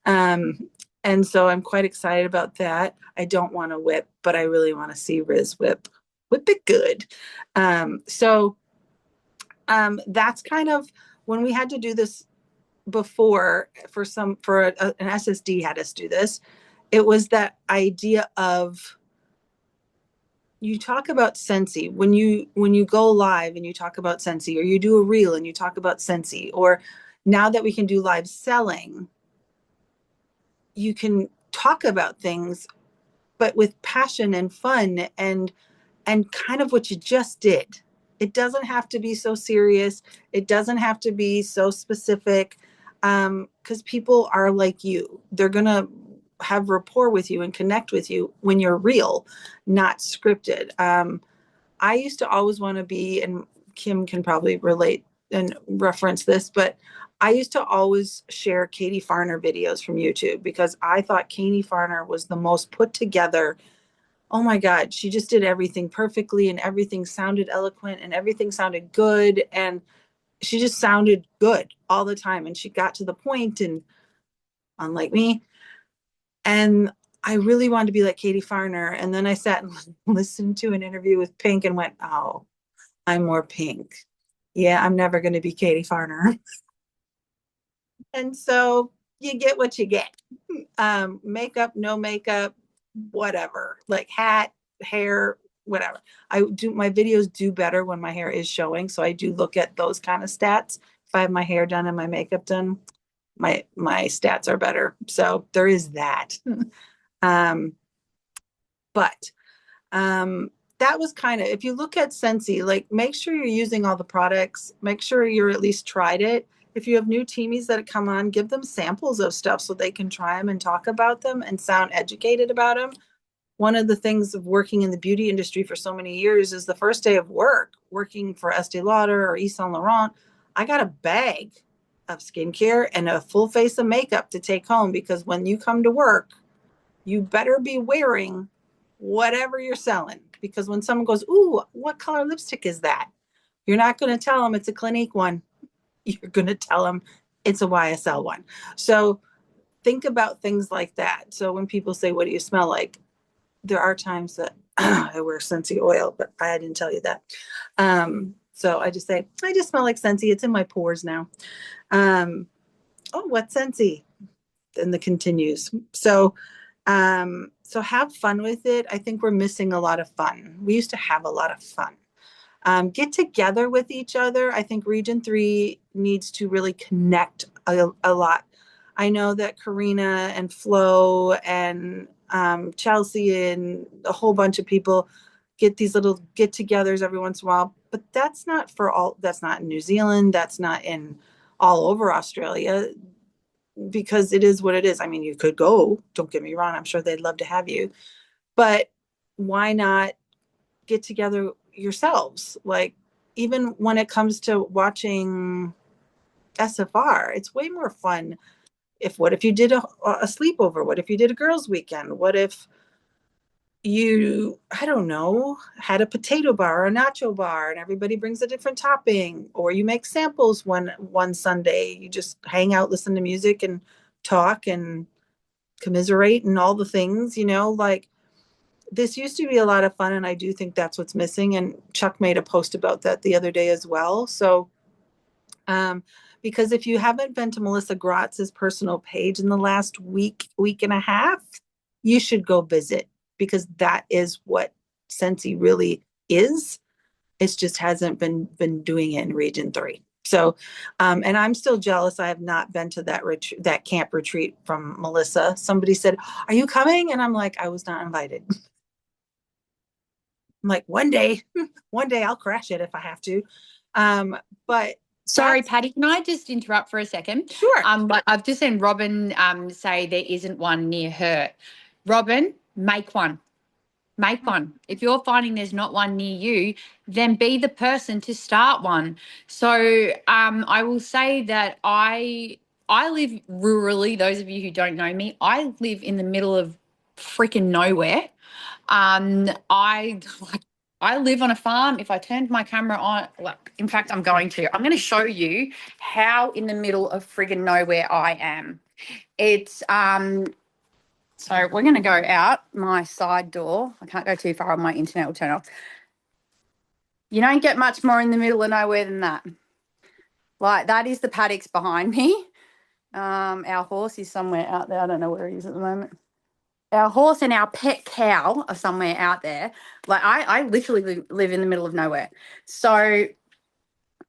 And so I'm quite excited about that. I don't want to whip, but I really want to see Riz whip it good. That's kind of when we had to do this before an SSD had us do this. It was that idea of you talk about Scentsy when you go live and you talk about Scentsy, or you do a reel and you talk about Scentsy, or now that we can do live selling, you can talk about things, but with passion and fun and kind of what you just did. It doesn't have to be so serious. It doesn't have to be so specific, because people are like you. They're going to have rapport with you and connect with you when you're real, not scripted. I used to always want to be, and Kim can probably relate and reference this, but I used to always share Katie Farner videos from YouTube because I thought Katie Farner was the most put together. Oh my God, she just did everything perfectly and everything sounded eloquent and everything sounded good. And she just sounded good all the time. And she got to the point, and unlike me, and I really wanted to be like Katie Farner. And then I sat and listened to an interview with Pink and went, oh, I'm more Pink. Yeah, I'm never going to be Katie Farner. And so you get what you get. Makeup, no makeup, whatever, like hat, hair, whatever. My videos do better when my hair is showing. So I do look at those kind of stats. If I have my hair done and my makeup done, my stats are better. So there is that. But that was kind of, if you look at Scentsy, like make sure you're using all the products, make sure you're at least tried it. If you have new teamies that come on, give them samples of stuff so they can try them and talk about them and sound educated about them. One of the things of working in the beauty industry for so many years is the first day of work, working for Estee Lauder or Yves Saint Laurent, I got a bag of skincare and a full face of makeup to take home, because when you come to work, you better be wearing whatever you're selling. Because when someone goes, ooh, what color lipstick is that? You're not going to tell them it's a Clinique one. You're going to tell them it's a YSL one. So think about things like that. So when people say, what do you smell like? There are times that I wear Scentsy oil, but I didn't tell you that. So I just say, I just smell like Scentsy. It's in my pores now. Oh, what's Scentsy? And the continues. So have fun with it. I think we're missing a lot of fun. We used to have a lot of fun. Get together with each other. I think Region 3 needs to really connect a lot. I know that Karina and Flo and Chelsea and a whole bunch of people get these little get-togethers every once in a while, but that's not in New Zealand. That's not in all over Australia, because it is what it is. I mean, you could go, don't get me wrong. I'm sure they'd love to have you, but why not get together yourselves? Like, even when it comes to watching SFR, it's way more fun. What if you did a sleepover? What if you did a girls' weekend? What if you, I don't know, had a potato bar or a nacho bar and everybody brings a different topping, or you make samples one Sunday, you just hang out, listen to music and talk and commiserate and all the things, like this used to be a lot of fun. And I do think that's what's missing. And Chuck made a post about that the other day as well. So, because if you haven't been to Melissa Gratz's personal page in the last week and a half, you should go visit, because that is what Scentsy really is. It just hasn't been doing it in Region 3. So, and I'm still jealous. I have not been to that camp retreat from Melissa. Somebody said, "Are you coming?" And I'm like, I was not invited. I'm like, one day I'll crash it if I have to. But sorry, Patty, can I just interrupt for a second? Sure. But I've just seen Robin say there isn't one near her. Robin, make one. Make one. If you're finding there's not one near you, then be the person to start one. So I will say that I live rurally. Those of you who don't know me, I live in the middle of freaking nowhere. I live on a farm. If I turned my camera on, well, in fact, I'm going to show you how in the middle of friggin' nowhere I am. It's so we're going to go out my side door. I can't go too far, or my internet will turn off. You don't get much more in the middle of nowhere than that. Like, that is the paddocks behind me. Our horse is somewhere out there. I don't know where he is at the moment. Our horse and our pet cow are somewhere out there. Like, I literally live in the middle of nowhere. So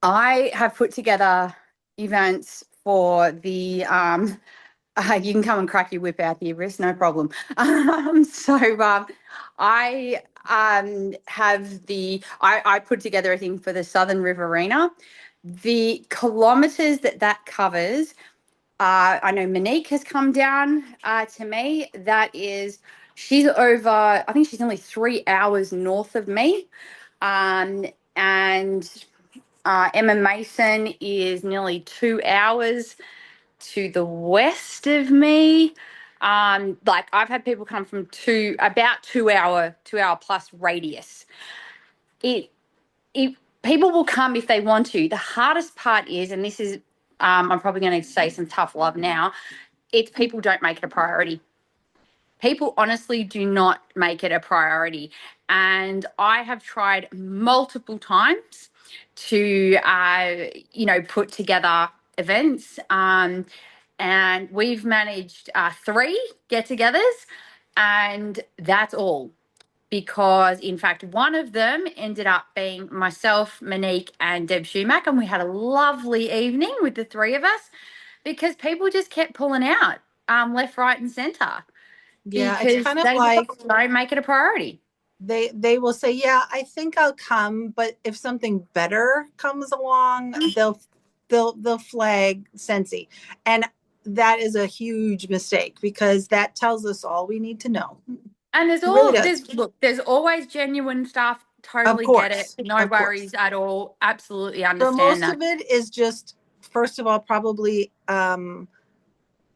I have put together events for the you can come and crack your whip out here, Riss, no problem. I I put together a thing for the Southern Riverina. The kilometres that covers, I know Monique has come down to me. She's over, I think she's only 3 hours north of me. And Emma Mason is nearly 2 hours to the west of me. Like, I've had people come from about 2 hour plus radius. People will come if they want to. The hardest part is, and this is, I'm probably going to say some tough love now, it's people don't make it a priority. People honestly do not make it a priority. And I have tried multiple times to, put together events. And we've managed 3 get-togethers, and that's all. Because, in fact, one of them ended up being myself, Monique, and Deb Schumack, and we had a lovely evening with the 3 of us, because people just kept pulling out left, right, and centre. Yeah, because it's kind of they like don't make it a priority. They will say, "Yeah, I think I'll come," but if something better comes along, they'll flag Scentsy, and that is a huge mistake, because that tells us all we need to know. And there's always genuine stuff. Totally get it. No worries at all. Absolutely understand most that. of it is just, first of all, probably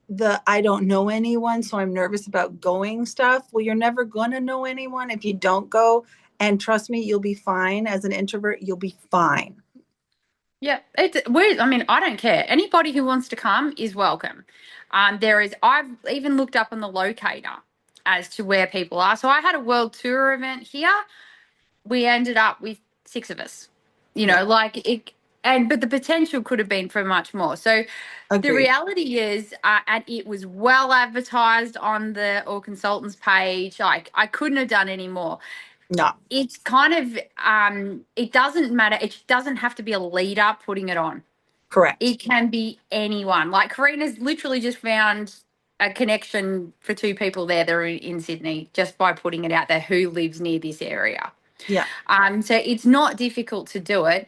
the I don't know anyone, so I'm nervous about going stuff. Well, you're never going to know anyone if you don't go. And trust me, you'll be fine. As an introvert, you'll be fine. Yeah, it's weird. I mean, I don't care. Anybody who wants to come is welcome. I've even looked up on the locator as to where people are. So I had a world tour event here. We ended up with 6 of us. But the potential could have been for much more. So the reality is, and it was well advertised on the All Consultants page. Like, I couldn't have done any more. No. It's kind of, it doesn't matter. It doesn't have to be a leader putting it on. Correct. It can be anyone. Like, Karina's literally just found a connection for 2 people there that are in Sydney just by putting it out there who lives near this area. Yeah. So it's not difficult to do it.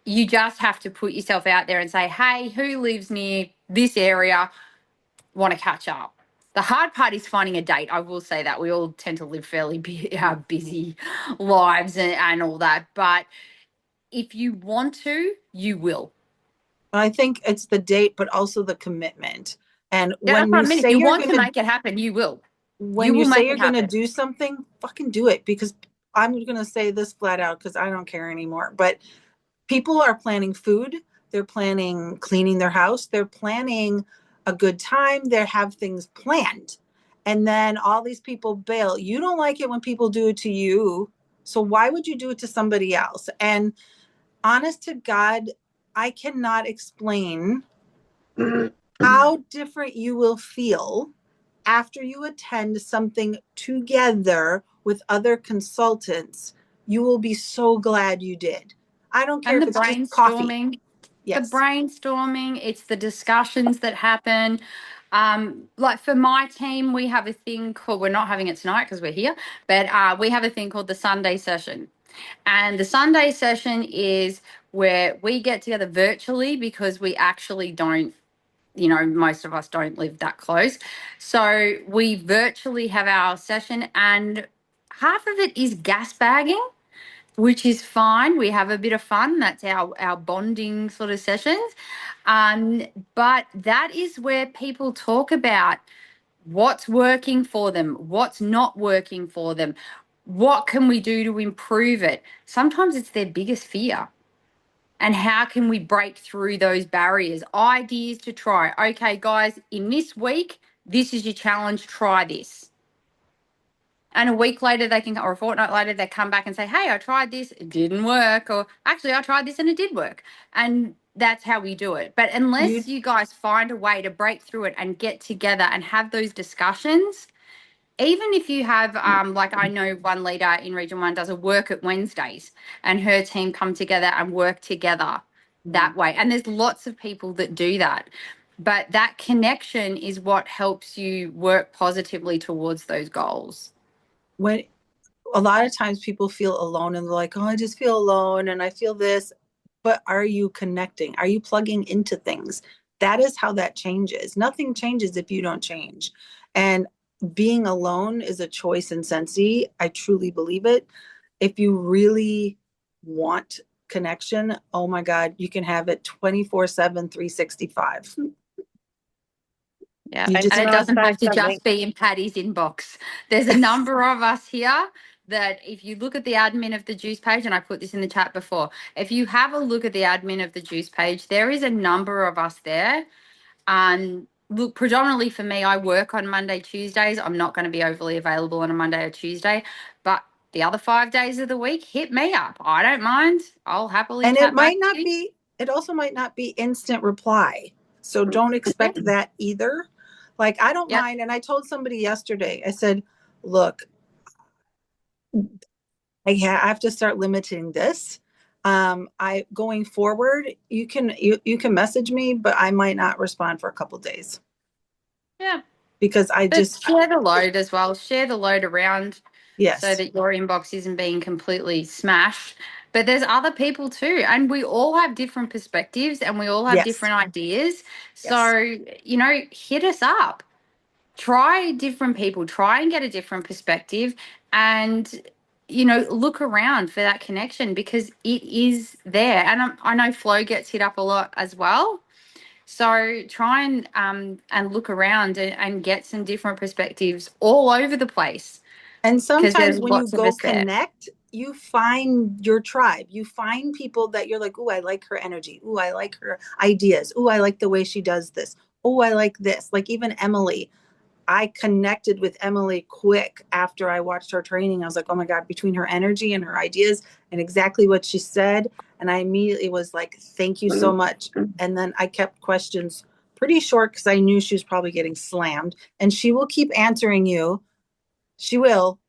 You just have to put yourself out there and say, hey, who lives near this area? Want to catch up. The hard part is finding a date. I will say that. We all tend to live fairly busy lives and all that. But if you want to, you will. I think it's the date, but also the commitment. And Yeah, when that's what you I mean. If say you you're want to gonna, make it happen, you will. when You you will say make you're it gonna happen. do something, fucking do it. Because I'm gonna say this flat out because I don't care anymore. But people are planning food, they're planning cleaning their house, they're planning a good time, they have things planned. And then all these people bail. You don't like it when people do it to you. So why would you do it to somebody else? And honest to God, I cannot explain how different you will feel after you attend something together with other consultants. You will be so glad you did. I don't care And if the it's just coffee. brainstorming. Yes. The brainstorming, it's the discussions that happen. Like for my team, we have a thing called, we're not having it tonight because we're here, but we have a thing called the Sunday session. And the Sunday session is where we get together virtually because we actually don't, you know, most of us don't live that close. So we virtually have our session, and half of it is gas bagging, which is fine. We have a bit of fun. That's our bonding sort of sessions. But that is where people talk about what's working for them, what's not working for them, what can we do to improve it. Sometimes it's their biggest fear. And how can we break through those barriers? Ideas to try. Okay, guys, in this week, this is your challenge. Try this. And a week later, they can, or a fortnight later, they come back and say, hey, I tried this, it didn't work. Or actually, I tried this and it did work. And that's how we do it. But unless you guys find a way to break through it and get together and have those discussions, even if you have, like I know one leader in Region 1 does a work at Wednesdays, and her team come together and work together that way. And there's lots of people that do that. But that connection is what helps you work positively towards those goals. When a lot of times people feel alone and they're like, oh, I just feel alone and I feel this. But are you connecting? Are you plugging into things? That is how that changes. Nothing changes if you don't change. And being alone is a choice in Sensi. I truly believe it. If you really want connection, oh my God, you can have it 24/7, 365. Yeah, You and just it Can I doesn't say have to something? just be in Patty's inbox. There's a number of us here that if you look at the admin of the Juice page, and I put this in the chat before, if you have a look at the admin of the Juice page, there is a number of us there. Look, predominantly for me, I work on Monday, Tuesdays. I'm not going to be overly available on a Monday or Tuesday, but the other 5 days of the week, hit me up. I don't mind. I'll happily and chat it might back not to you. be, it also might not be instant reply. So don't expect that either. Like, I don't Yep. mind. And I told somebody yesterday, I said, look, I have to start limiting this. I going forward, you can message me, but I might not respond for a couple days Yeah. because I But just, share the load as well. Share the load around yes. so that your inbox isn't being completely smashed. But there's other people too. And we all have different perspectives and we all have Yes. different ideas. Yes. So, you know, hit us up. Try different people. Try and get a different perspective and, you know, look around for that connection because it is there. And I know Flo gets hit up a lot as well. So try and look around and get some different perspectives all over the place. And Because sometimes there's when you lots of go us there. connect, you find your tribe. You find people that you're like, oh, I like her energy. Oh, I like her ideas. Oh, I like the way she does this. Oh, I like this. Like even Emily, I connected with Emily quick after I watched her training. I was like, oh my God, between her energy and her ideas and exactly what she said. And I immediately was like, thank you so much. And then I kept questions pretty short because I knew she was probably getting slammed. And she will keep answering you. She will,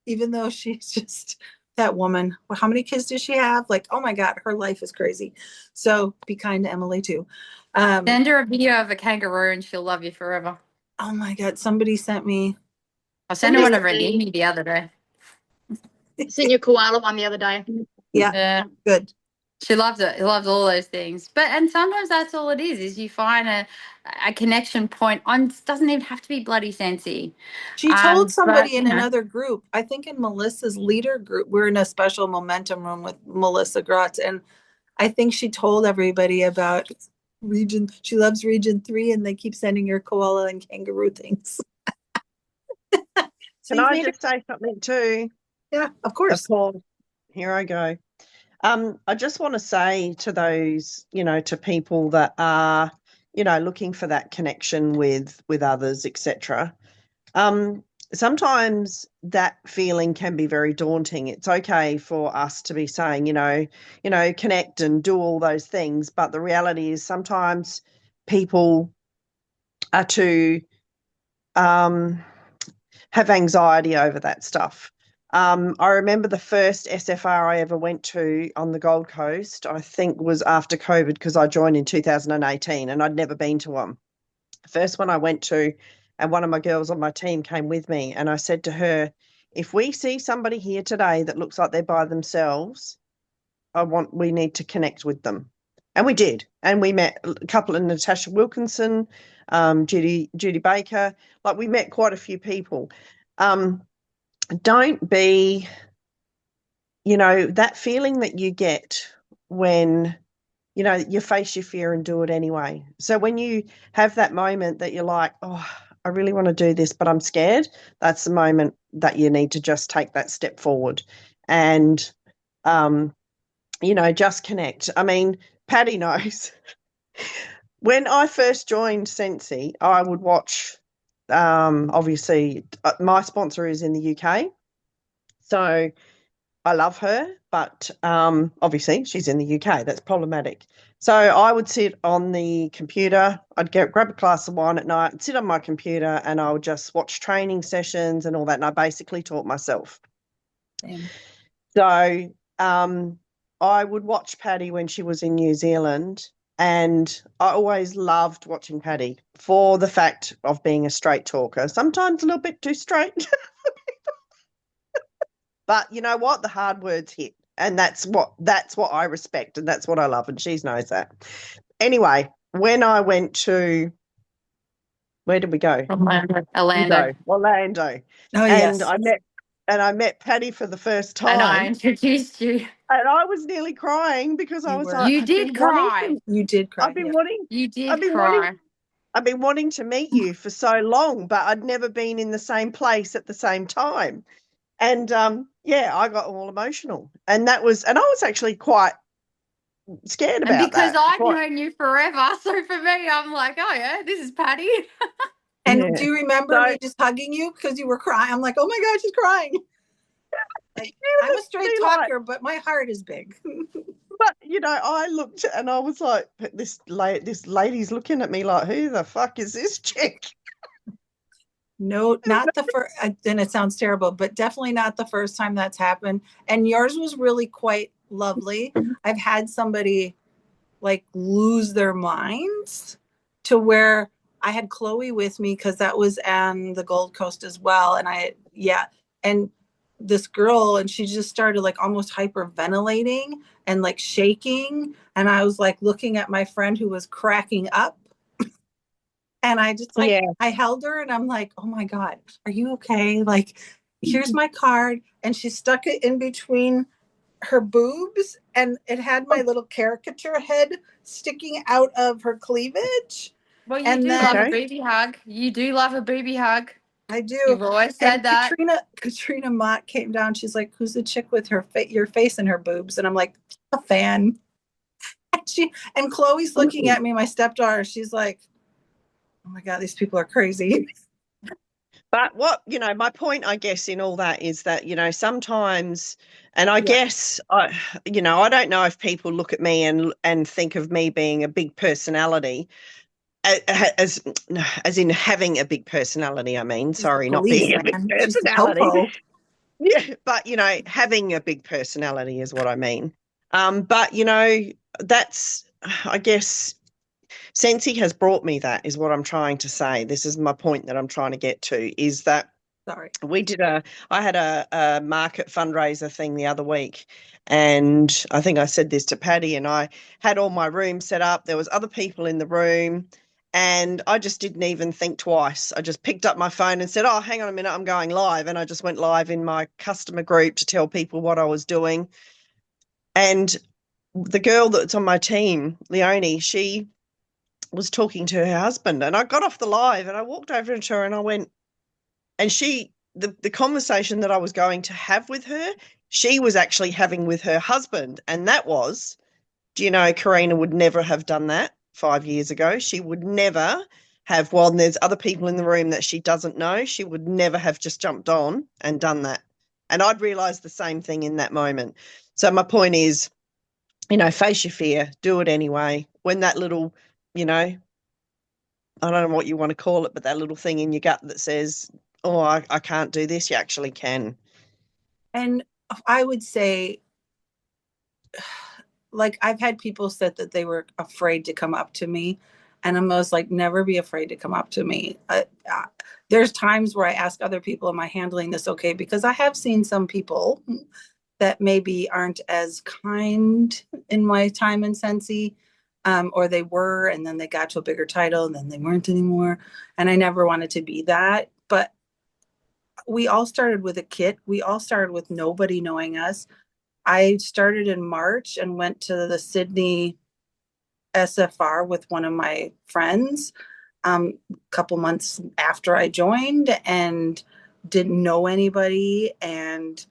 even though she's just that woman. Well, how many kids does she have? Like, oh my God, her life is crazy. So be kind to Emily too. Send her a video of a kangaroo and she'll love you forever. Oh my God, somebody sent me. I sent her one of her Somebody- Amy the other day. Sent you a koala one the other day. Yeah, Yeah. good. She loves it. She loves all those things. And sometimes that's all it is you find a connection point on, doesn't even have to be bloody Scentsy. She told But, somebody in you know. another group, I think in Melissa's leader group, we're in a special momentum room with Melissa Grotz, and I think she told everybody about she loves region 3, and they keep sending her koala and kangaroo things. Can I just say something too? Yeah, of course. Of course. Here I go. I just want to say to those, to people that are, looking for that connection with others, etc. Sometimes that feeling can be very daunting. It's okay for us to be saying, connect and do all those things, but the reality is sometimes people are too have anxiety over that stuff. I remember the first SFR I ever went to on the Gold Coast, I think was after COVID, because I joined in 2018 and I'd never been to one. The first one I went to, and one of my girls on my team came with me, and I said to her, if we see somebody here today that looks like they're by themselves, we need to connect with them. And we did. And we met a couple of Natasha Wilkinson, Judy Baker. Like, we met quite a few people. Don't be, that feeling that you get when, you face your fear and do it anyway. So when you have that moment that you're like, oh, I really want to do this, but I'm scared, that's the moment that you need to just take that step forward and, just connect. I mean, Patty knows. When I first joined Scentsy, I would watch, obviously, my sponsor is in the UK. So I love her, but obviously she's in the UK. That's problematic. So I would sit on the computer. I'd grab a glass of wine at night and sit on my computer, and I would just watch training sessions and all that. And I basically taught myself. Same. So I would watch Patty when she was in New Zealand, and I always loved watching Patty for the fact of being a straight talker, sometimes a little bit too straight. But you know what? The hard words hit, and that's what I respect, and that's what I love, and she knows that. Anyway, when I went to, where did we go? Orlando. Orlando. Oh, And yes. I met Patty for the first time. And I introduced you. And I was nearly crying because I You was were. like, You did cry. You did cry. I've been yeah. wanting. You did I've been cry. I've been wanting to meet you for so long, but I'd never been in the same place at the same time. And I got all emotional, and I was actually quite scared about And because that. I've known you forever, so for me, I'm like, oh yeah, this is Patty. And Yeah. do you remember me just hugging you because you were crying? I'm like, oh my God, she's crying. Like, I'm a straight talker, but my heart is big. But I looked and I was like, this lady's looking at me like, who the fuck is this chick? No, not the first, and it sounds terrible, but definitely not the first time that's happened. And yours was really quite lovely. I've had somebody like lose their minds to where I had Chloe with me because that was on the Gold Coast as well. And and this girl, and she just started like almost hyperventilating and like shaking. And I was like looking at my friend who was cracking up. And I just I held her and I'm like, oh my God, are you okay? Like, here's my card. And she stuck it in between her boobs, and it had my little caricature head sticking out of her cleavage. Well, you do love a booby hug. You do love a booby hug. I do. You've always said that. Katrina Mott came down. She's like, who's the chick with your face and her boobs? And I'm like, a fan. And Chloe's looking at me, my stepdaughter. She's like, oh my God, these people are crazy. But my point, I guess, in all that is that, sometimes, and I guess, I don't know if people look at me and think of me being a big personality, as in having a big personality, I mean, sorry, not being a big personality. Yeah, but, having a big personality is what I mean. But, that's, I guess, Scentsy has brought me that, is what I'm trying to say. This is my point that I'm trying to get to, is that Sorry. I had a market fundraiser thing the other week, and I think I said this to Patty, and I had all my rooms set up. There was other people in the room, and I just didn't even think twice. I just picked up my phone and said, "Oh, hang on a minute, I'm going live." And I just went live in my customer group to tell people what I was doing. And the girl that's on my team, Leonie, she was talking to her husband, and I got off the live and I walked over to her and I went, and the conversation that I was going to have with her, she was actually having with her husband. And that was, do you know, Karina would never have done that 5 years ago. She would never have, well, there's other people in the room that she doesn't know. She would never have just jumped on and done that. And I'd realized the same thing in that moment. So my point is, you know, face your fear, do it anyway. When that little, you know, I don't know what you want to call it, but that little thing in your gut that says, oh, I can't do this, you actually can. And I would say, like, I've had people said that they were afraid to come up to me, and I'm always like, never be afraid to come up to me. There's times where I ask other people, am I handling this okay? Because I have seen some people that maybe aren't as kind in my time in Scentsy, or they were, and then they got to a bigger title, and then they weren't anymore. And I never wanted to be that. But we all started with a kit. We all started with nobody knowing us. I started in March and went to the Sydney SFR with one of my friends a couple months after I joined, and didn't know anybody. And,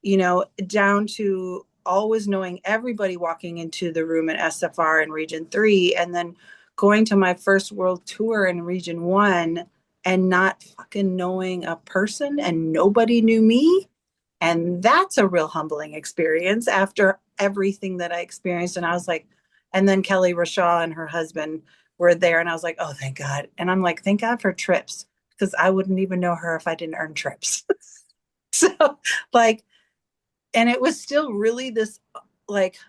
you know, down to always knowing everybody walking into the room at SFR in Region 3, and then going to my first world tour in Region 1 and not fucking knowing a person, and nobody knew me. And that's a real humbling experience after everything that I experienced. And I was like, and then Kelly Rashaw and her husband were there, and I was like, oh, thank God. And I'm like, thank God for trips, because I wouldn't even know her if I didn't earn trips. So, like, and it was still really this, like,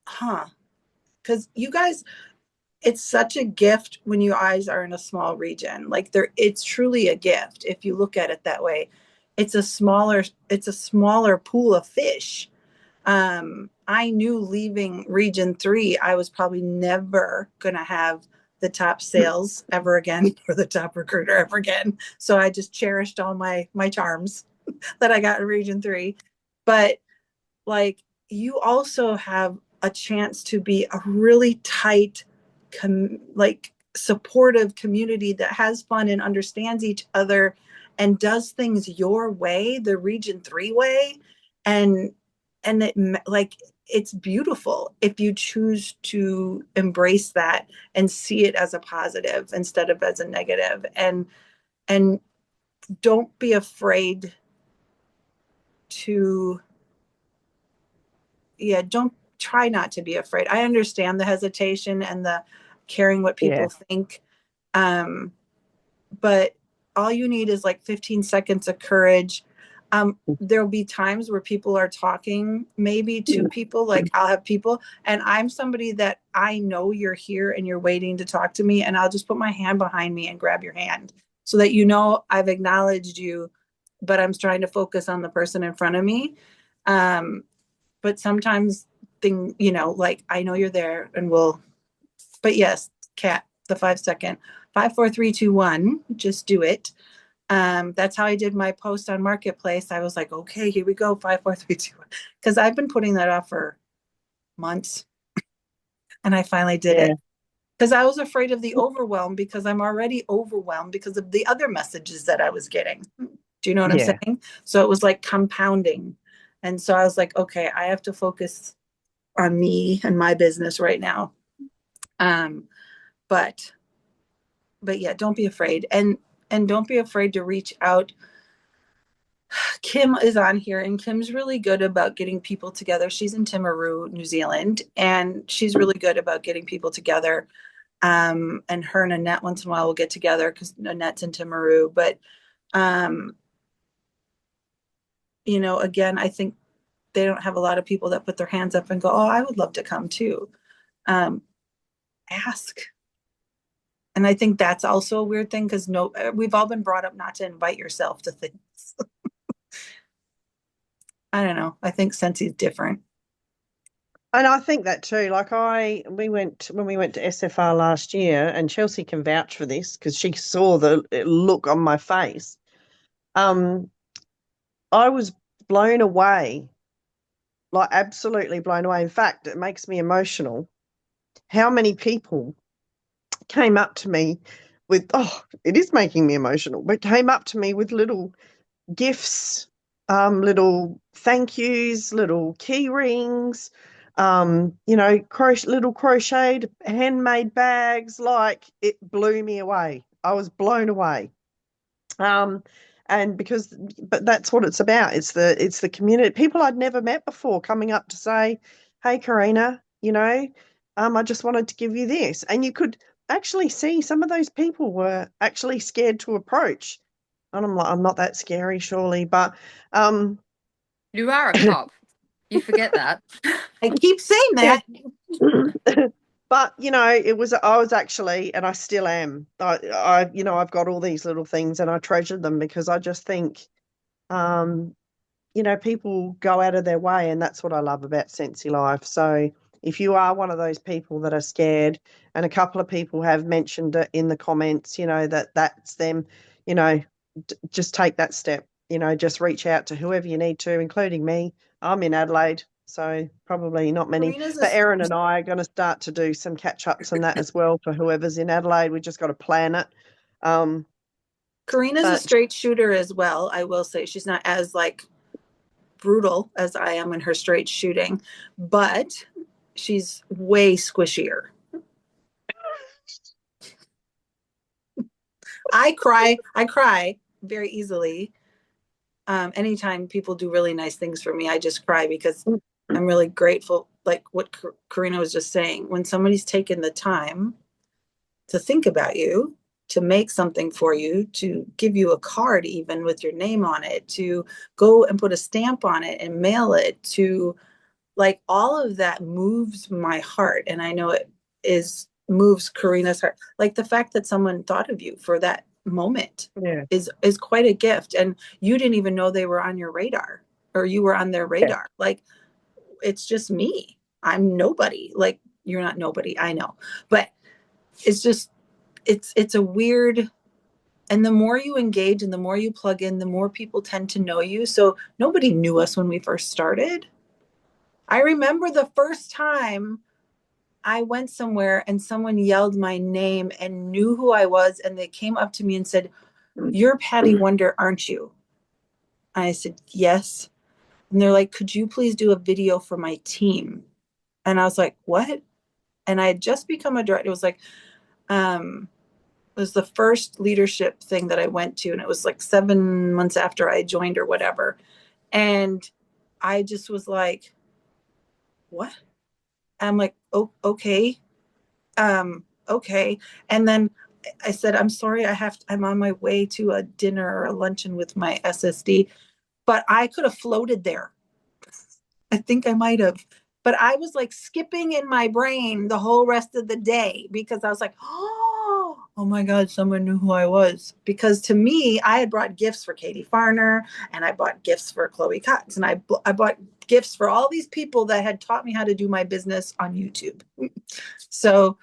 because you guys, it's such a gift when you guys are in a small region. Like, it's truly a gift if you look at it that way. It's a smaller pool of fish. I knew leaving Region 3, I was probably never gonna have the top sales ever again or the top recruiter ever again. So I just cherished all my charms that I got in Region 3. But, like, you also have a chance to be a really tight, like, supportive community that has fun and understands each other and does things your way, the Region 3 way. And it, like, it's beautiful if you choose to embrace that and see it as a positive instead of as a negative. And don't be afraid to, don't try not to be afraid. I understand the hesitation and the caring what people think. But all you need is like 15 seconds of courage. There'll be times where people are talking maybe to people, like I'll have people, and I'm somebody that I know you're here and you're waiting to talk to me, and I'll just put my hand behind me and grab your hand so that you know I've acknowledged you, but I'm trying to focus on the person in front of me. But sometimes like, I know you're there, and but yes, Kat, the 5 second, 5, 4, 3, 2, 1, just do it. That's how I did my post on Marketplace. I was like, okay, here we go. 5, 4, 3, 2, 1. Because I've been putting that off for months. And I finally did it. Because I was afraid of the overwhelm, because I'm already overwhelmed because of the other messages that I was getting. Do you know what I'm saying? So it was like compounding. And so I was like, okay, I have to focus on me and my business right now. But yeah, don't be afraid. And don't be afraid to reach out. Kim is on here, and Kim's really good about getting people together. She's in Timaru, New Zealand, and she's really good about getting people together. And her and Annette once in a while will get together because Annette's in Timaru. But, again, I think they don't have a lot of people that put their hands up and go, oh, I would love to come too. Ask. And I think that's also a weird thing because we've all been brought up not to invite yourself to things. I don't know. I think Scentsy is different. And I think that too. Like when we went to SFR last year, and Chelsea can vouch for this because she saw the look on my face. I was blown away, like absolutely blown away. In fact, it makes me emotional. How many people came up to me with, it is making me emotional, but came up to me with little gifts, little thank yous, little key rings, little crocheted handmade bags. Like, it blew me away. I was blown away. And but that's what it's about. It's the community, people I'd never met before coming up to say, hey, Karina, I just wanted to give you this. And you could actually see some of those people were actually scared to approach. And I'm like, I'm not that scary, surely. But You are a cop. You forget that. I keep saying that. But I was actually, and I still am. I've got all these little things, and I treasure them because I just think, people go out of their way, and that's what I love about Scentsy Life. So if you are one of those people that are scared, and a couple of people have mentioned it in the comments, that's them, just take that step. Just reach out to whoever you need to, including me. I'm in Adelaide, so probably not many. But Erin and I are going to start to do some catch-ups and that as well for whoever's in Adelaide. We just got to plan it. Karina's a straight shooter as well. I will say she's not as brutal as I am in her straight shooting, but she's way squishier. I cry very easily. Anytime people do really nice things for me, I just cry because I'm really grateful. Like what Karina was just saying, when somebody's taken the time to think about you, to make something for you, to give you a card even with your name on it, to go and put a stamp on it and mail it, to all of that moves my heart. And I know it moves Karina's heart. Like the fact that someone thought of you for that moment is quite a gift. And you didn't even know they were on your radar, or you were on their radar. Like, it's just me. I'm nobody. Like, you're not nobody, I know. But it's just, it's a weird, and the more you engage and the more you plug in, the more people tend to know you. So nobody knew us when we first started. I remember the first time I went somewhere and someone yelled my name and knew who I was, and they came up to me and said, "You're Patty Wonder, aren't you?" I said, "Yes." And they're like, "Could you please do a video for my team?" And I was like, "What?" And I had just become a director. It was it was the first leadership thing that I went to, and it was 7 months after I joined or whatever. And I just was like, "What?" I'm like, "Oh, okay. Okay." And then I said, "I'm sorry, I'm on my way to a dinner or a luncheon with my SSD," but I could have floated there. I think I might have, but I was skipping in my brain the whole rest of the day because I was like, oh my God, someone knew who I was. Because to me, I had brought gifts for Katie Farner, and I bought gifts for Chloe Cox, and I bought gifts for all these people that had taught me how to do my business on YouTube. So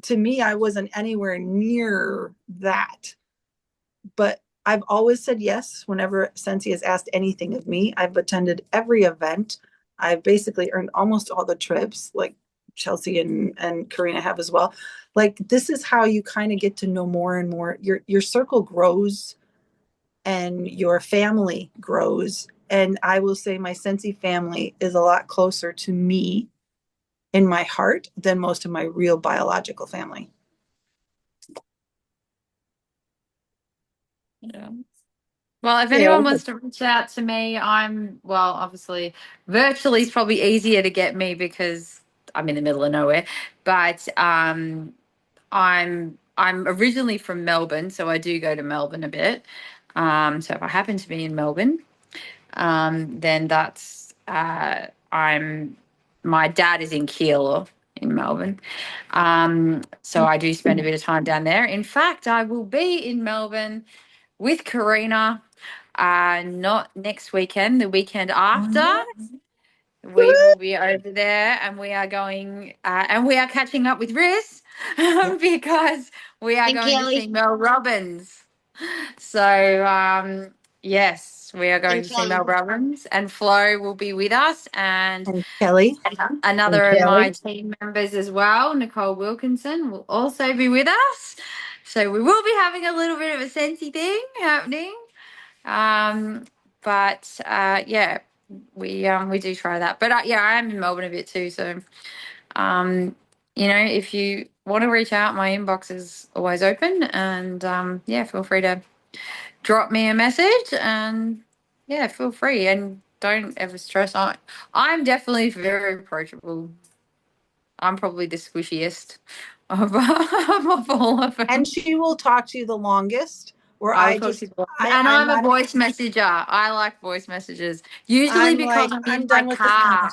to me, I wasn't anywhere near that. But I've always said yes whenever Scentsy has asked anything of me. I've attended every event. I've basically earned almost all the trips, like Chelsea and Karina have as well. This is how you kind of get to know more and more. Your circle grows and your family grows. And I will say my Scentsy family is a lot closer to me in my heart than most of my real biological family. Yeah. Well, if anyone wants to reach out to me, obviously virtually is probably easier to get me because I'm in the middle of nowhere. But I'm originally from Melbourne, so I do go to Melbourne a bit. So if I happen to be in Melbourne, then that's my dad is in Keilor in Melbourne. So I do spend a bit of time down there. In fact, I will be in Melbourne with Karina, not next weekend, the weekend after. We will be over there, and we are going, and we are catching up with Riz because we are And going to Kelly. see Mel Robbins. So, yes, we are going And to see Kelly. Mel Robbins, and Flo will be with us, and Kelly. another And of my Kelly. team members as well, Nicole Wilkinson, will also be with us. So we will be having a little bit of a sensey thing happening. Yeah, we do try that. But yeah, I am in Melbourne a bit too. So, if you want to reach out, my inbox is always open, and yeah, feel free to drop me a message, and yeah, feel free, and don't ever stress. I'm definitely very approachable. I'm probably the squishiest of all of them. And she will talk to you the longest. Where I'll I talk just, to you. I, And I'm I'm a not. voice messenger. I like voice messages. Usually I'm because like, I'm I'm in my done with this car.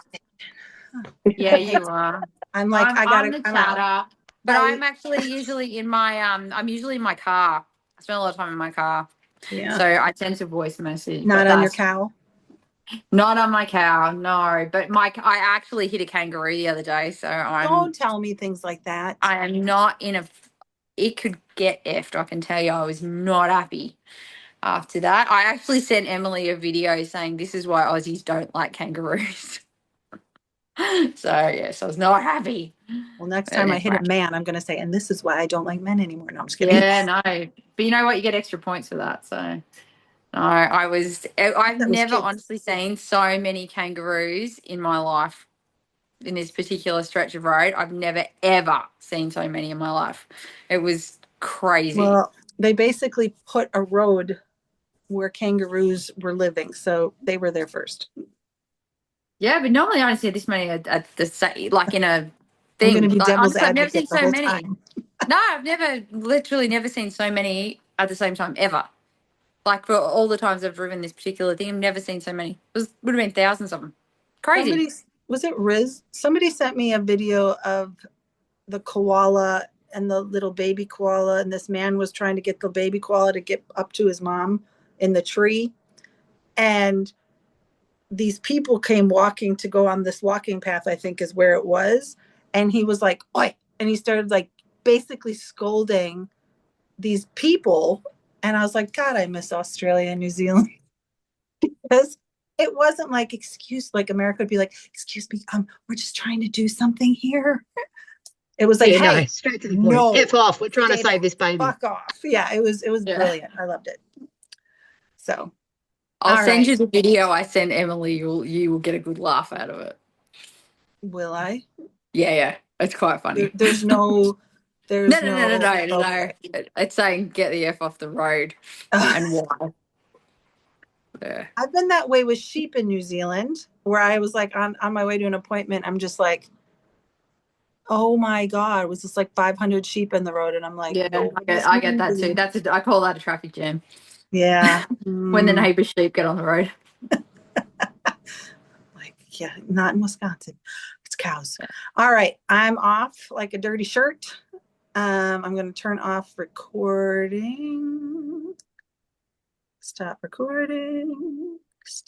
conversation. Yeah, you are. I'm like, I I'm gotta, the I'm out. chatter. But Bye. I'm actually usually in my I'm usually in my car. I spend a lot of time in my car. Yeah. So I tend to voice message. Not but on your that's cow. not on my cow, no. But I actually hit a kangaroo the other day, so Don't tell me things like that. I am not in a. It could get effed. I can tell you, I was not happy after that. I actually sent Emily a video saying this is why Aussies don't like kangaroos. So yes, I was not happy. Well, next But time I hit anyway. a man, I'm gonna say, and this is why I don't like men anymore. No, I'm just kidding. Yeah, no. But you know what? You get extra points for that. So no, I've That was never kids. honestly seen so many kangaroos in my life. In this particular stretch of road, I've never ever seen so many in my life. It was crazy. Well, they basically put a road where kangaroos were living, so they were there first. Yeah, but normally I don't see this many at the like in a I'm thing. gonna be Like, devil's honestly, I've never seen advocate the so whole many. time. No, I've literally never seen so many at the same time ever. Like for all the times I've driven this particular thing, I've never seen so many. Would have been thousands of them. Crazy. Was it Riz? Somebody sent me a video of the koala and the little baby koala, and this man was trying to get the baby koala to get up to his mom in the tree. And these people came walking to go on this walking path, I think is where it was. And he was like, oi, and he started like basically scolding these people. And I was like, God, I miss Australia and New Zealand. Because it wasn't like like America would be like, excuse me, we're just trying to do something here. It was like, Yeah, hey, no, straight to the point. F off. We're trying to save this baby. Fuck off. Yeah, it was brilliant. I loved it. So I'll send right. you the video I sent Emily. You will get a good laugh out of it. Will I? Yeah. It's quite funny. There's no. No. It's saying get the F off the road and why. Yeah. I've been that way with sheep in New Zealand, where I was like on my way to an appointment. I'm just like, oh my God, it was just like 500 sheep in the road. And I'm like, yeah, I get that too. I call that a traffic jam. Yeah. When the neighbor's sheep get on the road. Like, yeah, not in Wisconsin. It's cows. Yeah. All right. I'm off like a dirty shirt. I'm going to turn off recording. Stop recording.